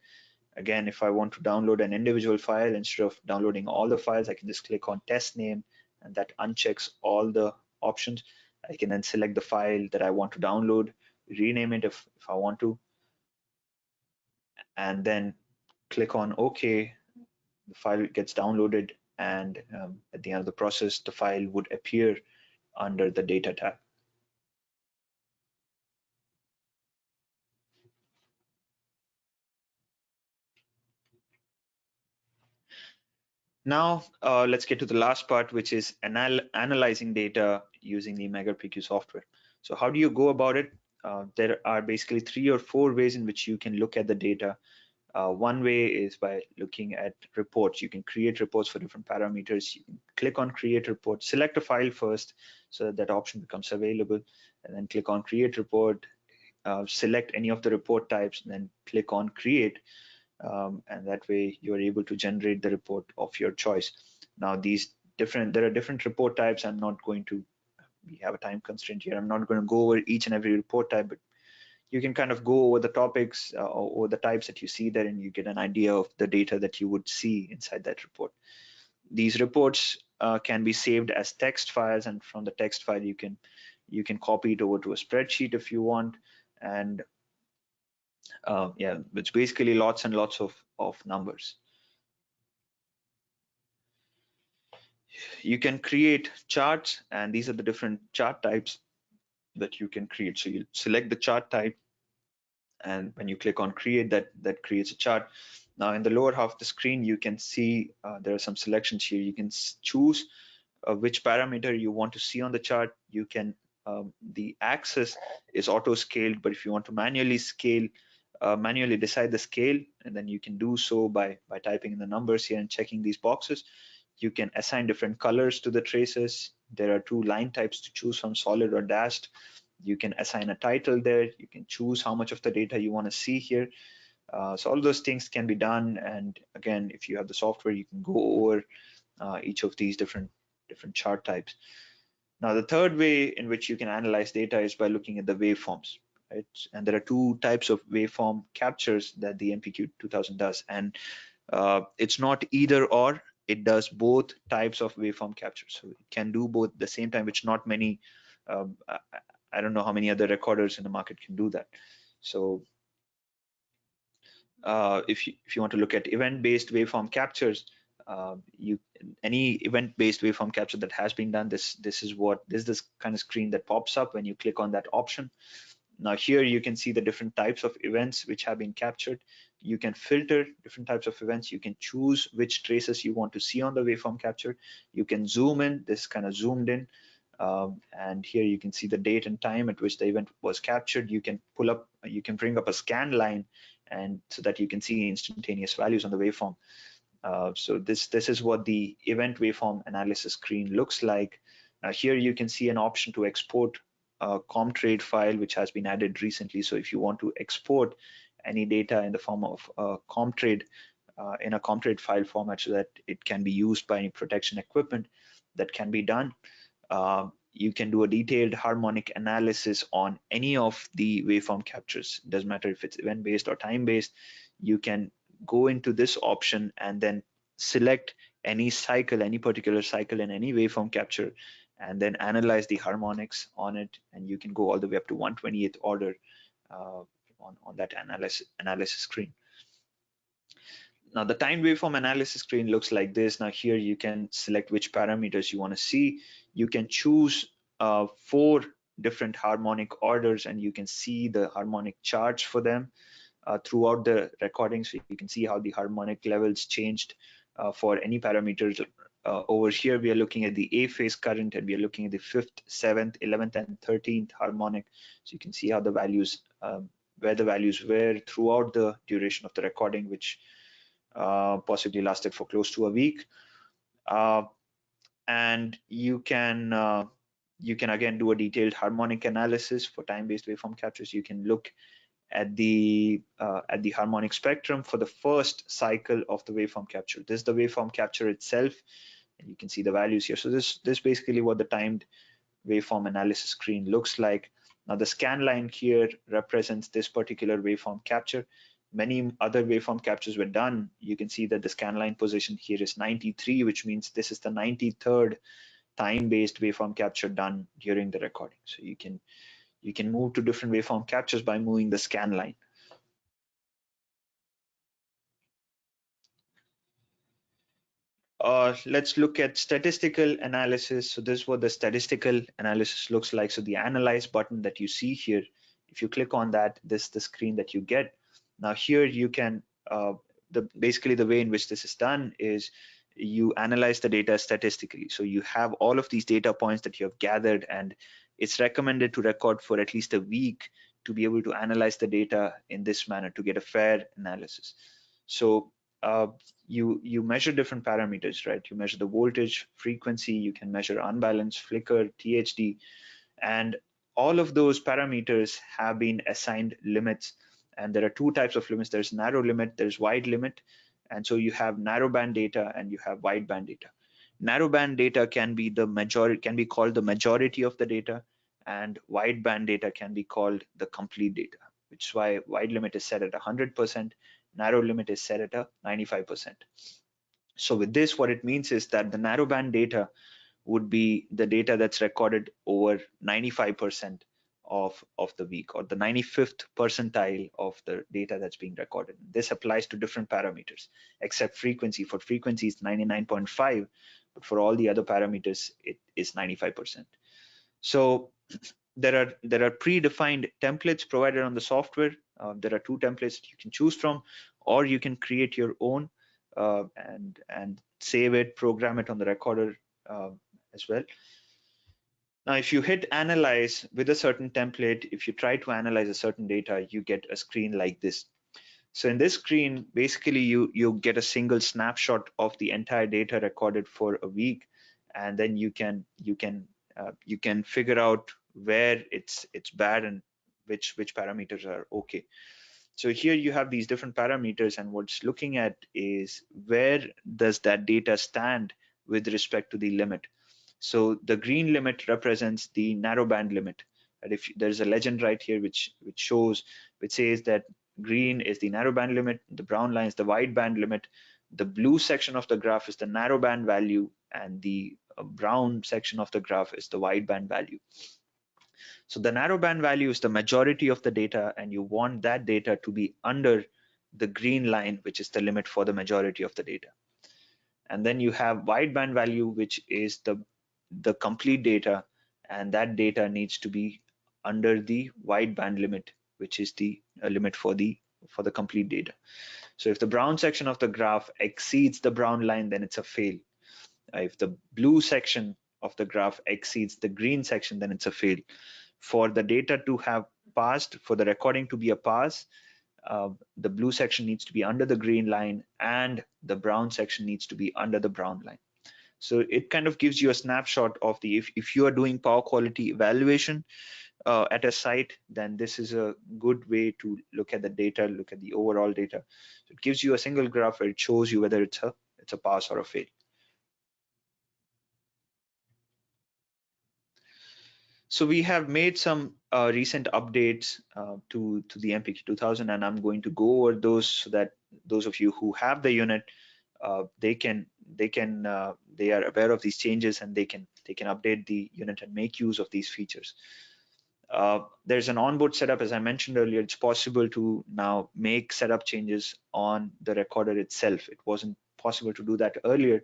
Again, if I want to download an individual file, instead of downloading all the files, I can just click on test name, and that unchecks all the options. I can then select the file that I want to download, rename it if I want to, and then click on OK. The file gets downloaded, and at the end of the process, the file would appear under the data tab. Now, let's get to the last part, which is analyzing data using the Megger PQ software. So how do you go about it? There are basically 3 or 4 ways in which you can look at the data. One way is by looking at reports. You can create reports for different parameters. You can click on create report, select a file first so that that option becomes available, and then click on create report, select any of the report types, and then click on create. And that way you're able to generate the report of your choice. Now there are different report types. We have a time constraint here. I'm not going to go over each and every report type, but you can kind of go over the topics or the types that you see there, and you get an idea of the data that you would see inside that report. These reports can be saved as text files, and from the text file you can copy it over to a spreadsheet if you want. And yeah, it's basically lots and lots of numbers. You can create charts, and these are the different chart types that you can create. So you select the chart type, and when you click on create, that creates a chart. Now in the lower half of the screen, you can see there are some selections here. You can choose which parameter you want to see on the chart. You can the axis is auto scaled, but if you want to manually scale, manually decide the scale, and then you can do so by typing in the numbers here and checking these boxes. You can assign different colors to the traces. There are 2 line types to choose from, solid or dashed. You can assign a title there. You can choose how much of the data you want to see here. So all those things can be done. And again, if you have the software, you can go over each of these different chart types. Now, the third way in which you can analyze data is by looking at the waveforms, right? And there are 2 types of waveform captures that the MPQ 2000 does. And it's not either or, it does both types of waveform capture. So it can do both at the same time, which not many, I don't know how many other recorders in the market can do that. So if you want to look at event-based waveform captures, any event-based waveform capture that has been done, this is this kind of screen that pops up when you click on that option. Now here you can see the different types of events which have been captured. You can filter different types of events. You can choose which traces you want to see on the waveform capture. You can zoom in, this kind of zoomed in. And here you can see the date and time at which the event was captured. You can bring up a scan line, and so that you can see instantaneous values on the waveform. So this is what the event waveform analysis screen looks like. Here you can see an option to export a ComTrade file, which has been added recently. So if you want to export any data in the form of ComTrade, in a ComTrade file format, so that it can be used by any protection equipment, that can be done. You can do a detailed harmonic analysis on any of the waveform captures. It doesn't matter if it's event-based or time-based. You can go into this option and then select any cycle, any particular cycle in any waveform capture, and then analyze the harmonics on it. And you can go all the way up to 1/28th order on that analysis screen. Now the time waveform analysis screen looks like this. Now here you can select which parameters you want to see. You can choose 4 different harmonic orders, and you can see the harmonic charts for them throughout the recording. So you can see how the harmonic levels changed for any parameters. Over here, we are looking at the A phase current, and we are looking at the 5th, 7th, 11th, and 13th harmonic. So you can see how the values, where the values were throughout the duration of the recording, which possibly lasted for close to a week. And you can again do a detailed harmonic analysis for time-based waveform captures. You can look at the harmonic spectrum for the first cycle of the waveform capture. This is the waveform capture itself, and you can see the values here. So this basically what the timed waveform analysis screen looks like. Now the scan line here represents this particular waveform capture. Many other waveform captures were done. You can see that the scan line position here is 93, which means this is the 93rd time-based waveform capture done during the recording. So you can move to different waveform captures by moving the scan line. Let's look at statistical analysis. So this is what the statistical analysis looks like. So the analyze button that you see here, if you click on that, this is the screen that you get. Now here you can, basically the way in which this is done is you analyze the data statistically. So you have all of these data points that you have gathered, and it's recommended to record for at least a week to be able to analyze the data in this manner to get a fair analysis. So you measure different parameters, right? You measure the voltage, frequency, you can measure unbalance, flicker, THD, and all of those parameters have been assigned limits. And there are two types of limits. There's narrow limit, there's wide limit. And so you have narrow band data and you have wide band data. Narrow band data can be called the majority of the data, and wide band data can be called the complete data, which is why wide limit is set at 100%, narrow limit is set at a 95%. So with this, what it means is that the narrow band data would be the data that's recorded over 95% of the week, or the 95th percentile of the data that's being recorded. This applies to different parameters, except frequency. For frequency, it's 99.5, but for all the other parameters, it is 95%. So there are predefined templates provided on the software. There are two templates that you can choose from, or you can create your own and save it, program it on the recorder as well. Now, if you hit analyze with a certain template, if you try to analyze a certain data, you get a screen like this. So in this screen, basically you get a single snapshot of the entire data recorded for a week, and then you can figure out where it's bad and which parameters are okay. So here you have these different parameters, and what's looking at is where does that data stand with respect to the limit. So the green limit represents the narrowband limit. And if there's a legend right here which says that green is the narrowband limit, the brown line is the wideband limit, the blue section of the graph is the narrowband value, and the brown section of the graph is the wideband value. So the narrowband value is the majority of the data, and you want that data to be under the green line, which is the limit for the majority of the data. And then you have wideband value, which is the complete data, and that data needs to be under the wideband limit, which is the limit for the complete data. So if the brown section of the graph exceeds the brown line, then it's a fail. If the blue section of the graph exceeds the green section, then it's a fail. For the data to have passed, for the recording to be a pass, the blue section needs to be under the green line, and the brown section needs to be under the brown line. So it kind of gives you a snapshot of the, if you are doing power quality evaluation at a site, then this is a good way to look at the data, look at the overall data. So it gives you a single graph where it shows you whether it's a pass or a fail. So we have made some recent updates to the MPQ 2000, and I'm going to go over those so that those of you who have the unit, they are aware of these changes, and they can update the unit and make use of these features. There's an onboard setup, as I mentioned earlier. It's possible to now make setup changes on the recorder itself. It wasn't possible to do that earlier.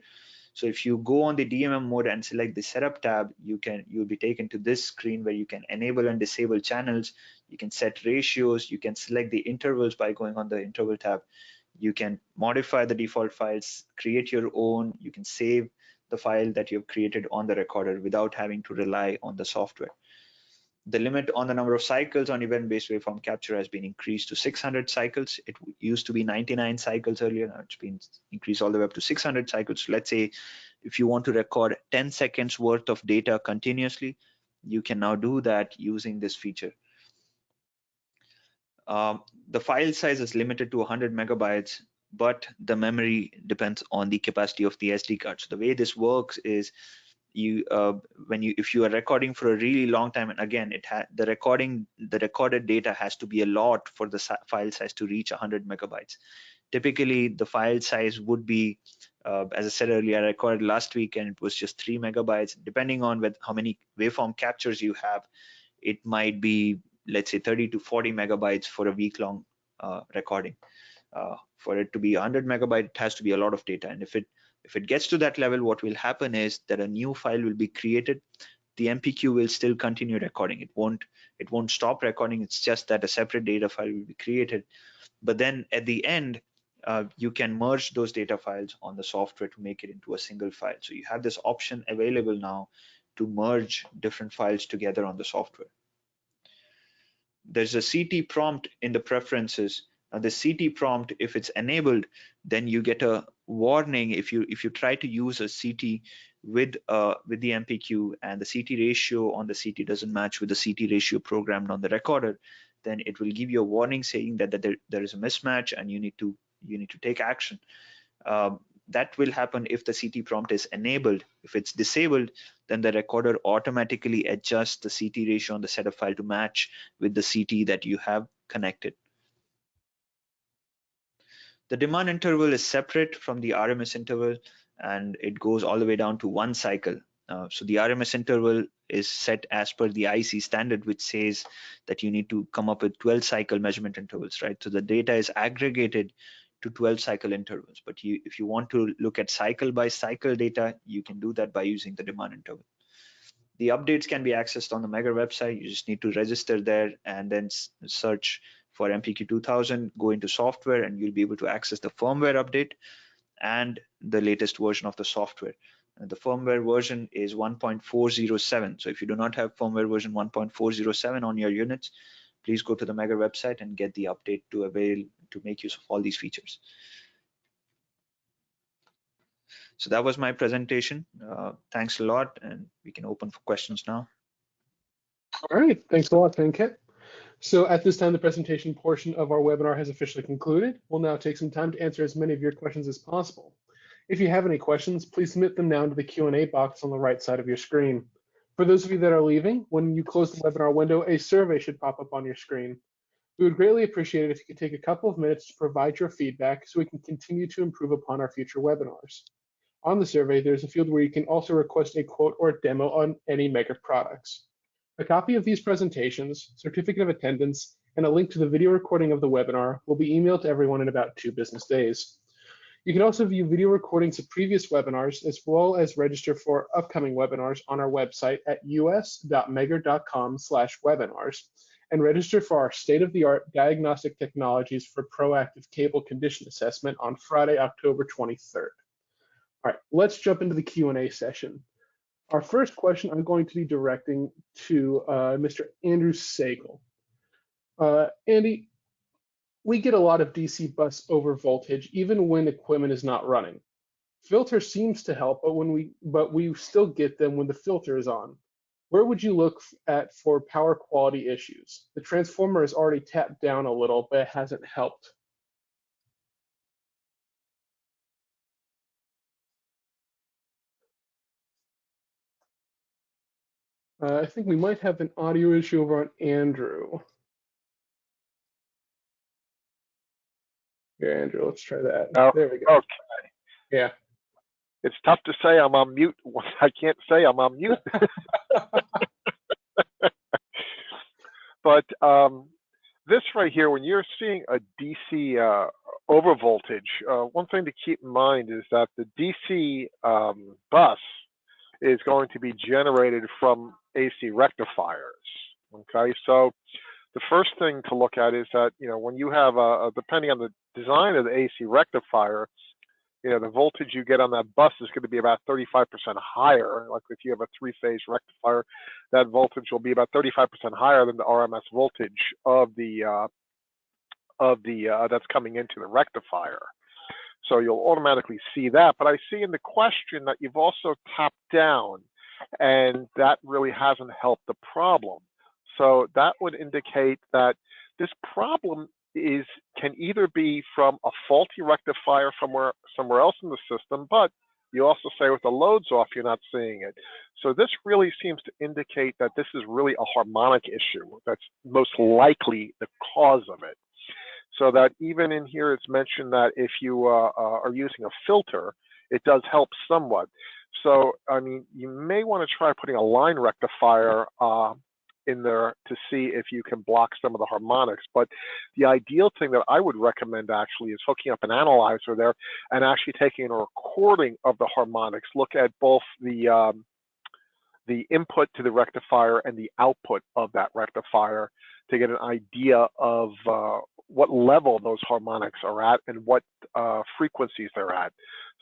So if you go on the DMM mode and select the setup tab, you'll be taken to this screen where you can enable and disable channels. You can set ratios. You can select the intervals by going on the interval tab. You can modify the default files, create your own. You can save the file that you've created on the recorder without having to rely on the software. The limit on the number of cycles on event-based waveform capture has been increased to 600 cycles. It used to be 99 cycles earlier. Now it's been increased all the way up to 600 cycles. So let's say if you want to record 10 seconds worth of data continuously, you can now do that using this feature. The file size is limited to 100 megabytes, but the memory depends on the capacity of the SD card. So the way this works is if you are recording for a really long time, and again, the recorded data has to be a lot for the file size to reach 100 megabytes. Typically, the file size would be, as I said earlier, I recorded last week and it was just 3 megabytes. Depending on how many waveform captures you have, it might be, let's say, 30 to 40 megabytes for a week-long recording. For it to be 100 megabyte, it has to be a lot of data. And if it gets to that level, what will happen is that a new file will be created. The MPQ will still continue recording. It won't stop recording. It's just that a separate data file will be created. But then at the end, you can merge those data files on the software to make it into a single file. So you have this option available now to merge different files together on the software. There's a CT prompt in the preferences. Now the CT prompt, if it's enabled, then you get a warning if you try to use a CT with the MPQ and the CT ratio on the CT doesn't match with the CT ratio programmed on the recorder, then it will give you a warning saying that there is a mismatch and you need to take action. That will happen if the CT prompt is enabled. If it's disabled, then the recorder automatically adjusts the CT ratio on the setup file to match with the CT that you have connected. The demand interval is separate from the RMS interval, and it goes all the way down to 1 cycle. So the RMS interval is set as per the IC standard, which says that you need to come up with 12 cycle measurement intervals, right? So the data is aggregated to 12 cycle intervals. But if you want to look at cycle by cycle data, you can do that by using the demand interval. The updates can be accessed on the Megger website. You just need to register there and then search for MPQ 2000, go into software, and you'll be able to access the firmware update and the latest version of the software. And the firmware version is 1.407. So if you do not have firmware version 1.407 on your units, please go to the Megger website and get the update to make use of all these features. So that was my presentation. Thanks a lot, and we can open for questions now. All right, thanks a lot, Venkat. So at this time, the presentation portion of our webinar has officially concluded. We'll now take some time to answer as many of your questions as possible. If you have any questions, please submit them now into the Q&A box on the right side of your screen. For those of you that are leaving, when you close the webinar window, a survey should pop up on your screen. We would greatly appreciate it if you could take a couple of minutes to provide your feedback so we can continue to improve upon our future webinars. On the survey, there's a field where you can also request a quote or a demo on any Megger products. A copy of these presentations, certificate of attendance, and a link to the video recording of the webinar will be emailed to everyone in about 2 business days. You can also view video recordings of previous webinars as well as register for upcoming webinars on our website at us.megger.com/webinars and register for our state-of-the-art diagnostic technologies for proactive cable condition assessment on Friday, October 23rd. All right, let's jump into the Q&A session. Our first question I'm going to be directing to Mr. Andrew Sagal. Andy, we get a lot of DC bus over voltage even when equipment is not running. Filter seems to help, but we still get them when the filter is on. Where would you look at for power quality issues? The transformer is already tapped down a little, but it hasn't helped. I think we might have an audio issue over on Andrew. Here, Andrew, let's try that. Oh, there we go. Okay. Yeah. It's tough to say I'm on mute. I can't say I'm on mute. But this right here, when you're seeing a DC overvoltage, one thing to keep in mind is that the DC bus is going to be generated from AC rectifiers. Okay, so the first thing to look at is that, when you have depending on the design of the AC rectifier, the voltage you get on that bus is going to be about 35% higher. Like if you have a 3-phase rectifier, that voltage will be about 35% higher than the RMS voltage of the that's coming into the rectifier. So you'll automatically see that. But I see in the question that you've also tapped down, and that really hasn't helped the problem. So that would indicate that this problem can either be from a faulty rectifier somewhere else in the system, but you also say with the loads off, you're not seeing it. So this really seems to indicate that this is really a harmonic issue. That's most likely the cause of it. So that even in here, it's mentioned that if you are using a filter, it does help somewhat. So, I mean, you may want to try putting a line rectifier in there to see if you can block some of the harmonics. But the ideal thing that I would recommend actually is hooking up an analyzer there and actually taking a recording of the harmonics. Look at both the the input to the rectifier and the output of that rectifier to get an idea of what level those harmonics are at and what frequencies they're at,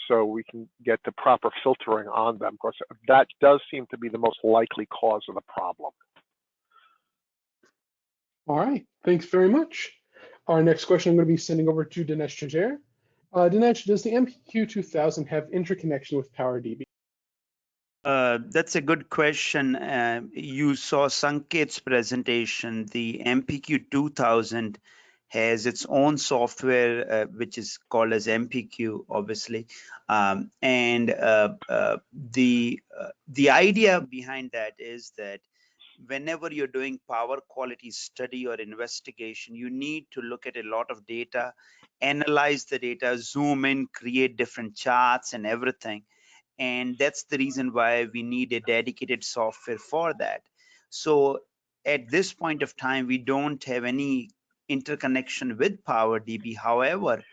so we can get the proper filtering on them, because that does seem to be the most likely cause of the problem. All right, thanks very much. Our next question I'm going to be sending over to Dinesh Jajar. Dinesh, does the MPQ 2000 have interconnection with PowerDB? That's a good question. You saw Sanket's presentation. The MPQ 2000 has its own software, which is called as MPQ, obviously. The idea behind that is that whenever you're doing power quality study or investigation, you need to look at a lot of data, analyze the data, zoom in, create different charts and everything. And that's the reason why we need a dedicated software for that. So at this point of time, we don't have any interconnection with PowerDB. However,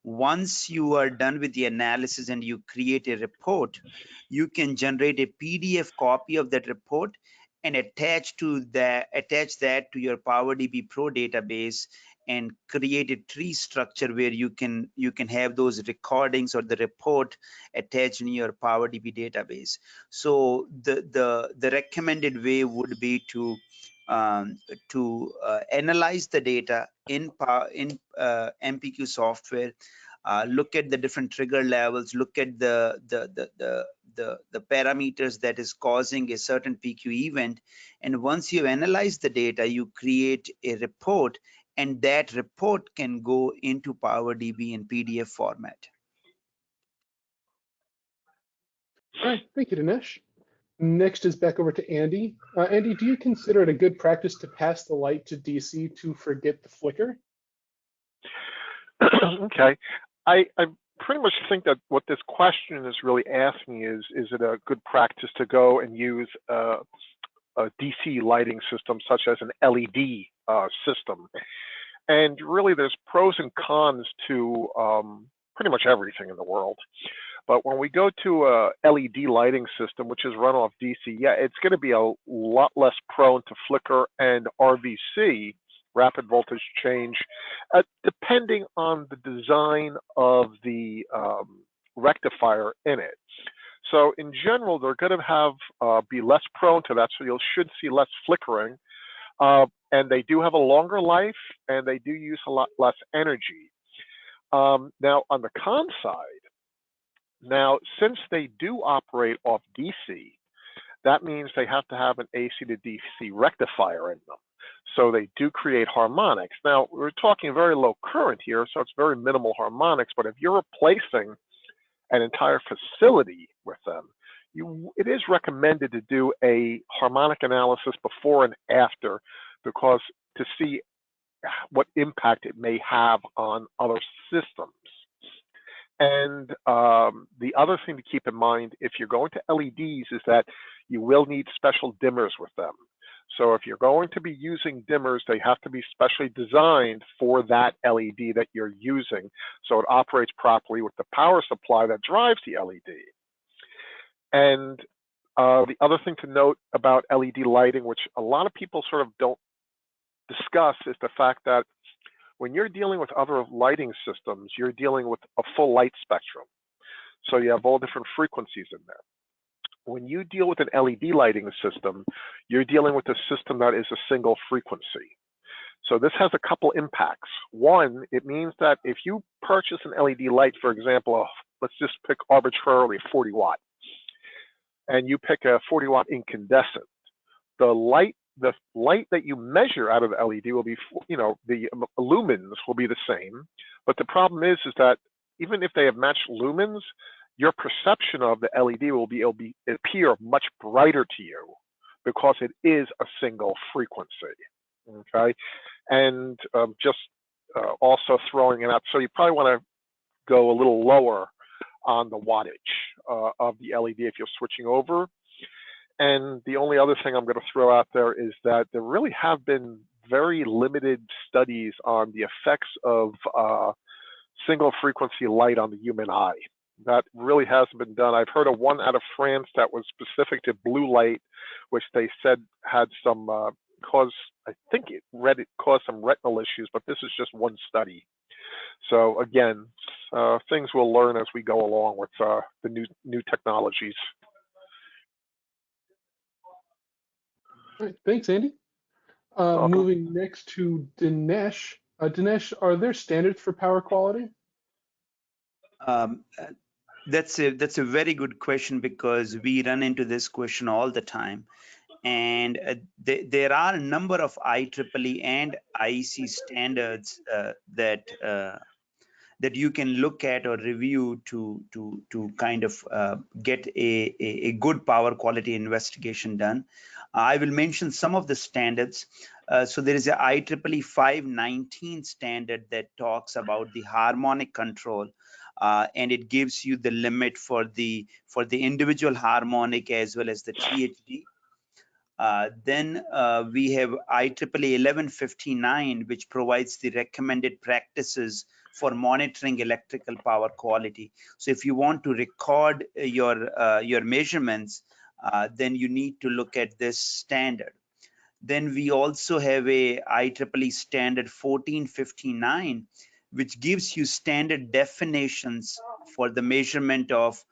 once you are done with the analysis and you create a report, you can generate a PDF copy of that report and attach that to your PowerDB Pro database and create a tree structure where you can have those recordings or the report attached in your PowerDB database. So the recommended way would be to analyze the data in MPQ software, look at the different trigger levels, look at the parameters that is causing a certain PQ event, and once you analyze the data, you create a report, and that report can go into PowerDB in PDF format. All right, thank you, Dinesh. Next is back over to Andy. Andy, do you consider it a good practice to pass the light to DC to forget the flicker? Okay, I pretty much think that what this question is really asking is it a good practice to go and use a DC lighting system such as an LED system? And really, there's pros and cons to pretty much everything in the world. But when we go to a LED lighting system, which is run off DC, yeah, it's going to be a lot less prone to flicker and RVC, rapid voltage change, depending on the design of the rectifier in it. So in general, they're going to have be less prone to that, so you should see less flickering. And they do have a longer life, and they do use a lot less energy. Now, on the con side, since they do operate off DC, that means they have to have an AC to DC rectifier in them. So they do create harmonics. Now, we're talking very low current here, so it's very minimal harmonics, but if you're replacing an entire facility with them, it is recommended to do a harmonic analysis before and after, because to see what impact it may have on other systems. And the other thing to keep in mind, if you're going to LEDs, is that you will need special dimmers with them. So if you're going to be using dimmers, they have to be specially designed for that LED that you're using, so it operates properly with the power supply that drives the LED. And the other thing to note about LED lighting, which a lot of people sort of don't discuss, is the fact that when you're dealing with other lighting systems, you're dealing with a full light spectrum. So you have all different frequencies in there. When you deal with an LED lighting system, you're dealing with a system that is a single frequency. So this has a couple impacts. One, it means that if you purchase an LED light, for example, let's just pick arbitrarily 40 watt, and you pick a 40 watt incandescent, the light that you measure out of the LED will be, the lumens will be the same. But the problem is that even if they have matched lumens, your perception of the LED will appear much brighter to you because it is a single frequency. Okay, and also throwing it out. So you probably want to go a little lower on the wattage of the LED if you're switching over. And the only other thing I'm going to throw out there is that there really have been very limited studies on the effects of single frequency light on the human eye. That really hasn't been done. I've heard of one out of France that was specific to blue light, which they said had some I think it caused some retinal issues, but this is just one study. So again, things we'll learn as we go along with the new technologies. All right, thanks, Andy. Moving next to Dinesh. Dinesh, are there standards for power quality? Um, uh, that's a very good question, because we run into this question all the time. And there are a number of IEEE and IEC standards that you can look at or review to kind of get a good power quality investigation done. I will mention some of the standards. So there is a IEEE 519 standard that talks about the harmonic control, and it gives you the limit for the individual harmonic as well as the THD. Then we have IEEE 1159, which provides the recommended practices for monitoring electrical power quality. So if you want to record your measurements, then you need to look at this standard. Then we also have a IEEE standard 1459, which gives you standard definitions for the measurement of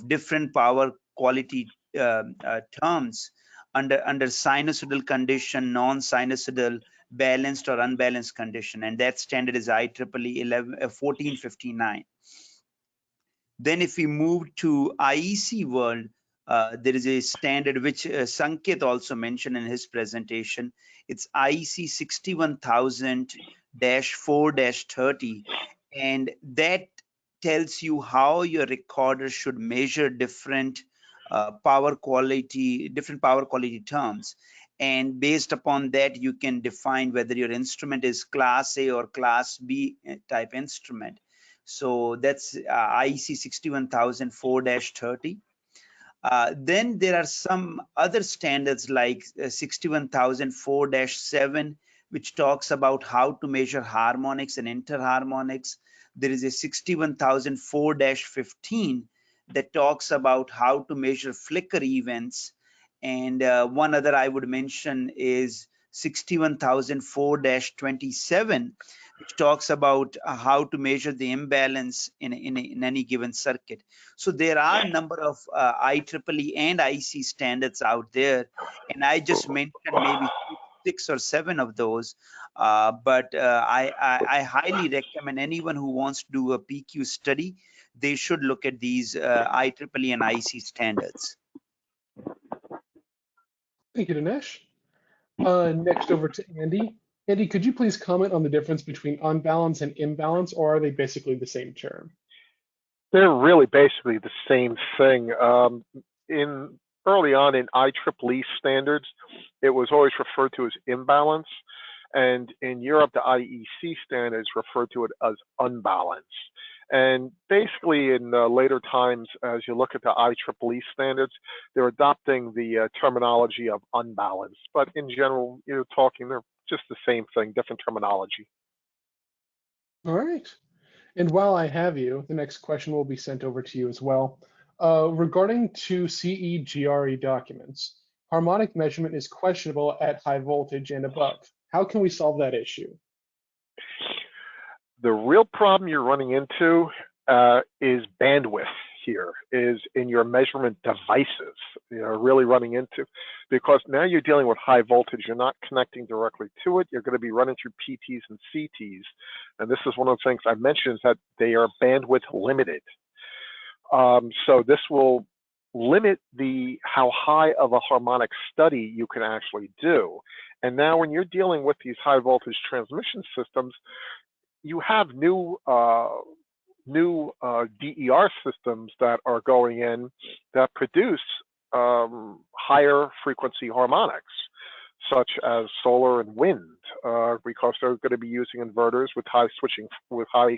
different power quality terms under sinusoidal condition, non-sinusoidal, balanced or unbalanced condition, and that standard is IEEE 1459. Then if we move to IEC world, there is a standard which Sanket also mentioned in his presentation. It's IEC 61000-4-30, and that tells you how your recorder should measure different power quality terms. And based upon that, you can define whether your instrument is Class A or Class B type instrument. So that's IEC 61000-4-30. Then there are some other standards like 61004-7, which talks about how to measure harmonics and interharmonics. There is a 61004-15 that talks about how to measure flicker events. And one other I would mention is 61004-27, which talks about how to measure the imbalance in any given circuit. So there are a number of IEEE and IEC standards out there, and I just mentioned maybe 6 or 7 of those. But I highly recommend anyone who wants to do a PQ study, they should look at these IEEE and IEC standards. Thank you, Dinesh. Next over to Andy. Andy, could you please comment on the difference between unbalance and imbalance, or are they basically the same term? They're really basically the same thing. Early on in IEEE standards, it was always referred to as imbalance, and in Europe, the IEC standards refer to it as unbalance. And basically, in later times, as you look at the IEEE standards, they're adopting the terminology of unbalance. But in general, they're just the same thing, different terminology. All right. And while I have you, the next question will be sent over to you as well. Regarding to CEGRE documents, harmonic measurement is questionable at high voltage and above. How can we solve that issue? The real problem you're running into is bandwidth here, is in your measurement devices, really running into, because now you're dealing with high voltage, you're not connecting directly to it, you're going to be running through PTs and CTs. And this is one of the things I mentioned, is that they are bandwidth limited. So this will limit how high of a harmonic study you can actually do. And now when you're dealing with these high voltage transmission systems, you have new DER systems that are going in that produce higher frequency harmonics, such as solar and wind, because they're going to be using inverters with high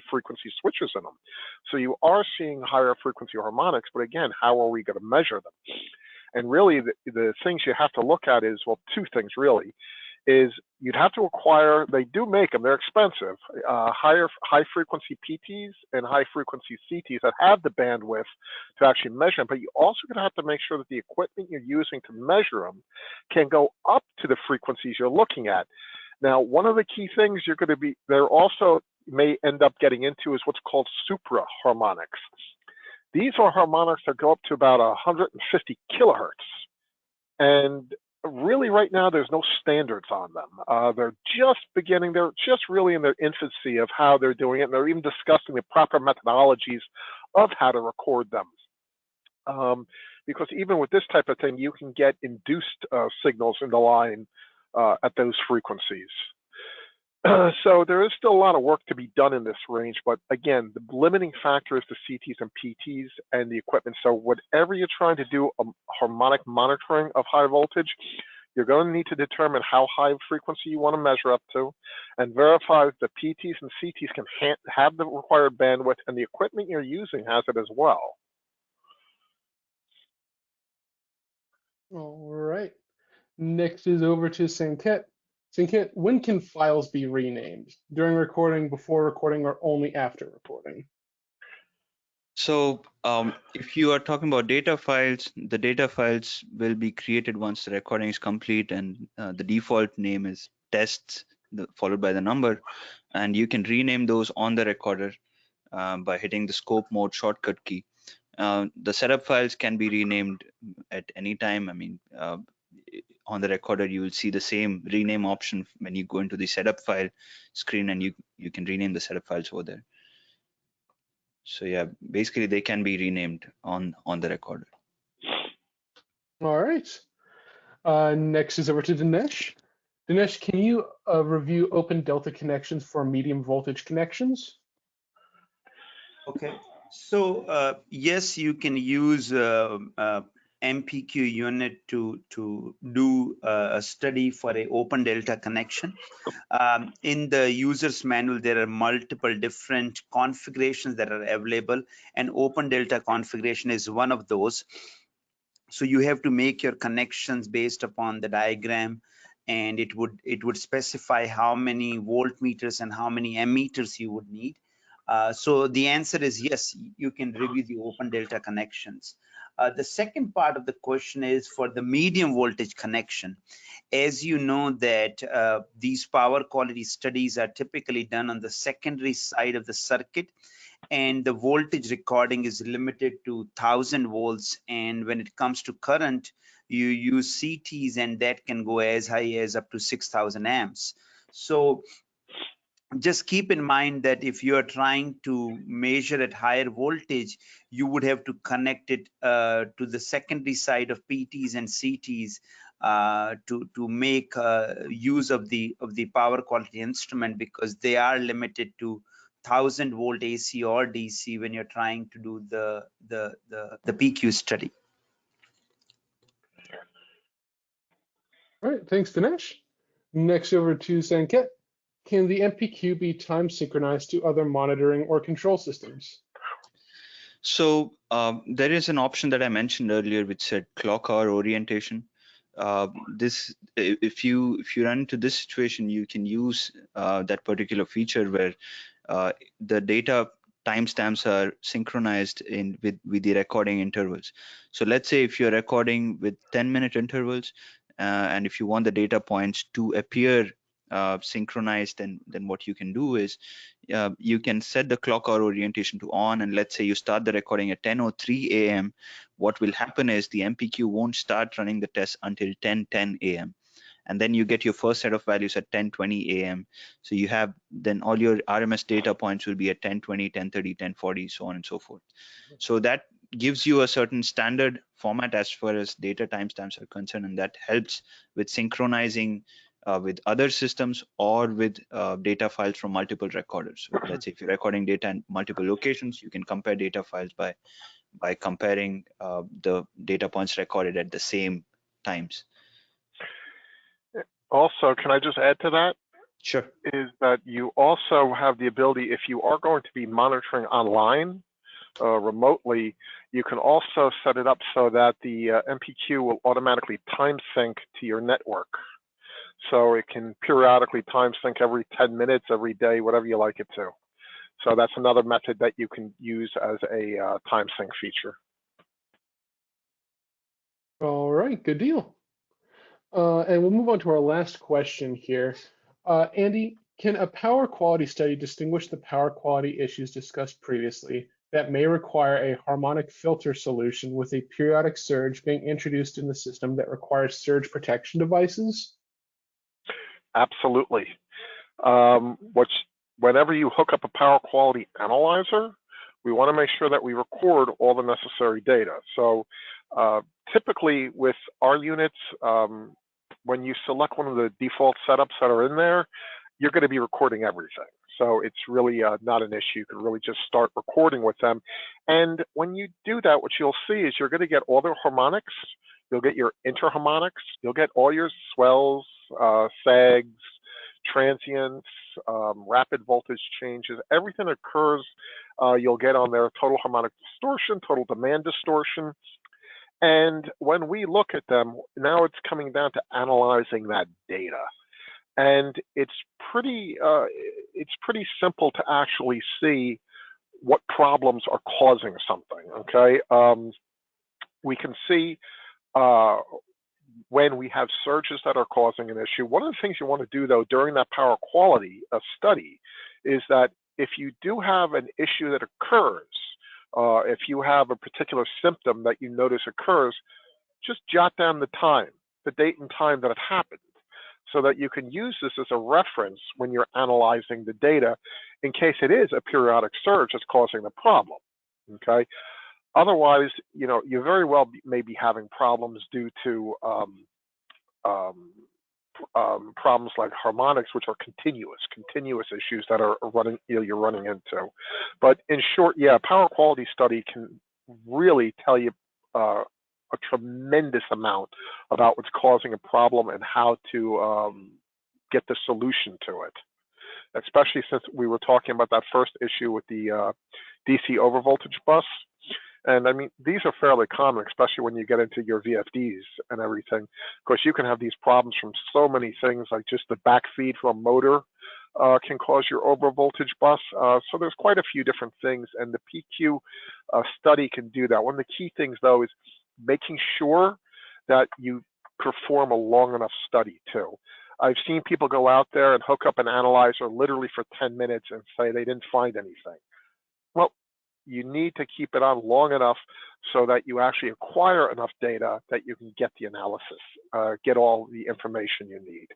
frequency switches in them. So you are seeing higher frequency harmonics, but again, how are we going to measure them? And really, the things you have to look at is, well, two things really. is you'd have to acquire, they do make them, they're expensive, high frequency PTs and high frequency CTs that have the bandwidth to actually measure them, but you also going to have to make sure that the equipment you're using to measure them can go up to the frequencies you're looking at. Now, one of the key things you're going to be, there also may end up getting into is what's called supra harmonics. These are harmonics that go up to about 150 kilohertz. And really right now, there's no standards on them. They're just beginning, they're just really in their infancy of how they're doing it. And they're even discussing the proper methodologies of how to record them. Because even with this type of thing, you can get induced signals in the line at those frequencies. So there is still a lot of work to be done in this range, but again, the limiting factor is the CTs and PTs and the equipment. So whatever you're trying to do, harmonic monitoring of high voltage, you're going to need to determine how high frequency you want to measure up to and verify that the PTs and CTs can have the required bandwidth and the equipment you're using has it as well. All right. Next is over to Sanket. Sanket, when can files be renamed? During recording, before recording, or only after recording? So if you are talking about data files, the data files will be created once the recording is complete, and the default name is tests followed by the number, and you can rename those on the recorder by hitting the scope mode shortcut key. The setup files can be renamed at any time. I mean, on the recorder, you will see the same rename option when you go into the setup file screen, and you can rename the setup files over there. So yeah, basically they can be renamed on the recorder. All right. Next is over to Dinesh. Dinesh, can you review open delta connections for medium voltage connections? Okay, so yes, you can use MPQ unit to do a study for an open delta connection. In the user's manual, there are multiple different configurations that are available, and open delta configuration is one of those. So you have to make your connections based upon the diagram, and it would specify how many voltmeters and how many ammeters you would need. So the answer is yes, you can review the open delta connections. The second part of the question is for the medium voltage connection. As you know that these power quality studies are typically done on the secondary side of the circuit, and the voltage recording is limited to 1000 volts. And when it comes to current, you use CTs, and that can go as high as up to 6000 amps. So just keep in mind that if you are trying to measure at higher voltage, you would have to connect it to the secondary side of PTs and CTs to make use of the power quality instrument, because they are limited to 1000 volt AC or DC when you're trying to do the PQ study. All right, thanks, Dinesh. Next over to Sanket. Can the MPQ be time synchronized to other monitoring or control systems? So there is an option that I mentioned earlier which said clock hour orientation. If you run into this situation, you can use that particular feature where the data timestamps are synchronized with the recording intervals. So let's say if you're recording with 10-minute intervals, and if you want the data points to appear synchronized, then what you can do is you can set the clock hour orientation to on, and let's say you start the recording at 10:03 a.m. What will happen is the MPQ won't start running the test until 10:10 a.m. and then you get your first set of values at 10:20 a.m. So you have then all your RMS data points will be at 10:20, 10:30, 10:40, so on and so forth. So that gives you a certain standard format as far as data timestamps are concerned, and that helps with synchronizing with other systems or with data files from multiple recorders. So let's say if you're recording data in multiple locations, you can compare data files by comparing the data points recorded at the same times. Also, can I just add to that? Sure. Is that you also have the ability, if you are going to be monitoring online remotely, you can also set it up so that the MPQ will automatically time sync to your network. So it can periodically time sync every 10 minutes, every day, whatever you like it to. So that's another method that you can use as a time sync feature. All right, good deal. And we'll move on to our last question here. Andy, can a power quality study distinguish the power quality issues discussed previously that may require a harmonic filter solution with a periodic surge being introduced in the system that requires surge protection devices? Absolutely. Whenever you hook up a power quality analyzer, we want to make sure that we record all the necessary data. So typically with our units, when you select one of the default setups that are in there, you're going to be recording everything. So it's really not an issue. You can really just start recording with them. And when you do that, what you'll see is you're going to get all their harmonics. You'll get your interharmonics. You'll get all your swells, sags, transients, rapid voltage changes. Everything occurs, you'll get on there total harmonic distortion, total demand distortion. And when we look at them, now it's coming down to analyzing that data. And it's pretty simple to actually see what problems are causing something, okay? We can see when we have surges that are causing an issue. One of the things you want to do, though, during that power quality study is that if you do have an issue that occurs, if you have a particular symptom that you notice occurs, just jot down the time, the date and time that it happened, so that you can use this as a reference when you're analyzing the data in case it is a periodic surge that's causing the problem, okay? Otherwise, you know, you very well may be having problems due to problems like harmonics, which are continuous issues that are running, you're running into. But in short, yeah, power quality study can really tell you a tremendous amount about what's causing a problem and how to get the solution to it. Especially since we were talking about that first issue with the DC overvoltage bus. And I mean, these are fairly common, especially when you get into your VFDs and everything. Of course, you can have these problems from so many things, like just the backfeed from a motor can cause your overvoltage bus. So there's quite a few different things, and the PQ study can do that. One of the key things, though, is making sure that you perform a long enough study, too. I've seen people go out there and hook up an analyzer literally for 10 minutes and say they didn't find anything. Well, you need to keep it on long enough so that you actually acquire enough data that you can get the analysis, get all the information you need.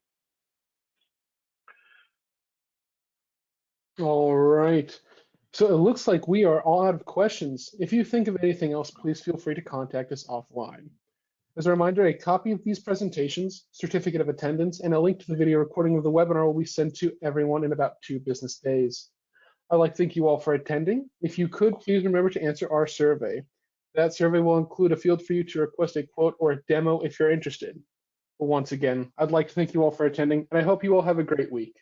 All right. So it looks like we are all out of questions. If you think of anything else, please feel free to contact us offline. As a reminder, a copy of these presentations, certificate of attendance, and a link to the video recording of the webinar will be sent to everyone in about 2 business days. I'd like to thank you all for attending. If you could, please remember to answer our survey. That survey will include a field for you to request a quote or a demo if you're interested. But once again, I'd like to thank you all for attending, and I hope you all have a great week.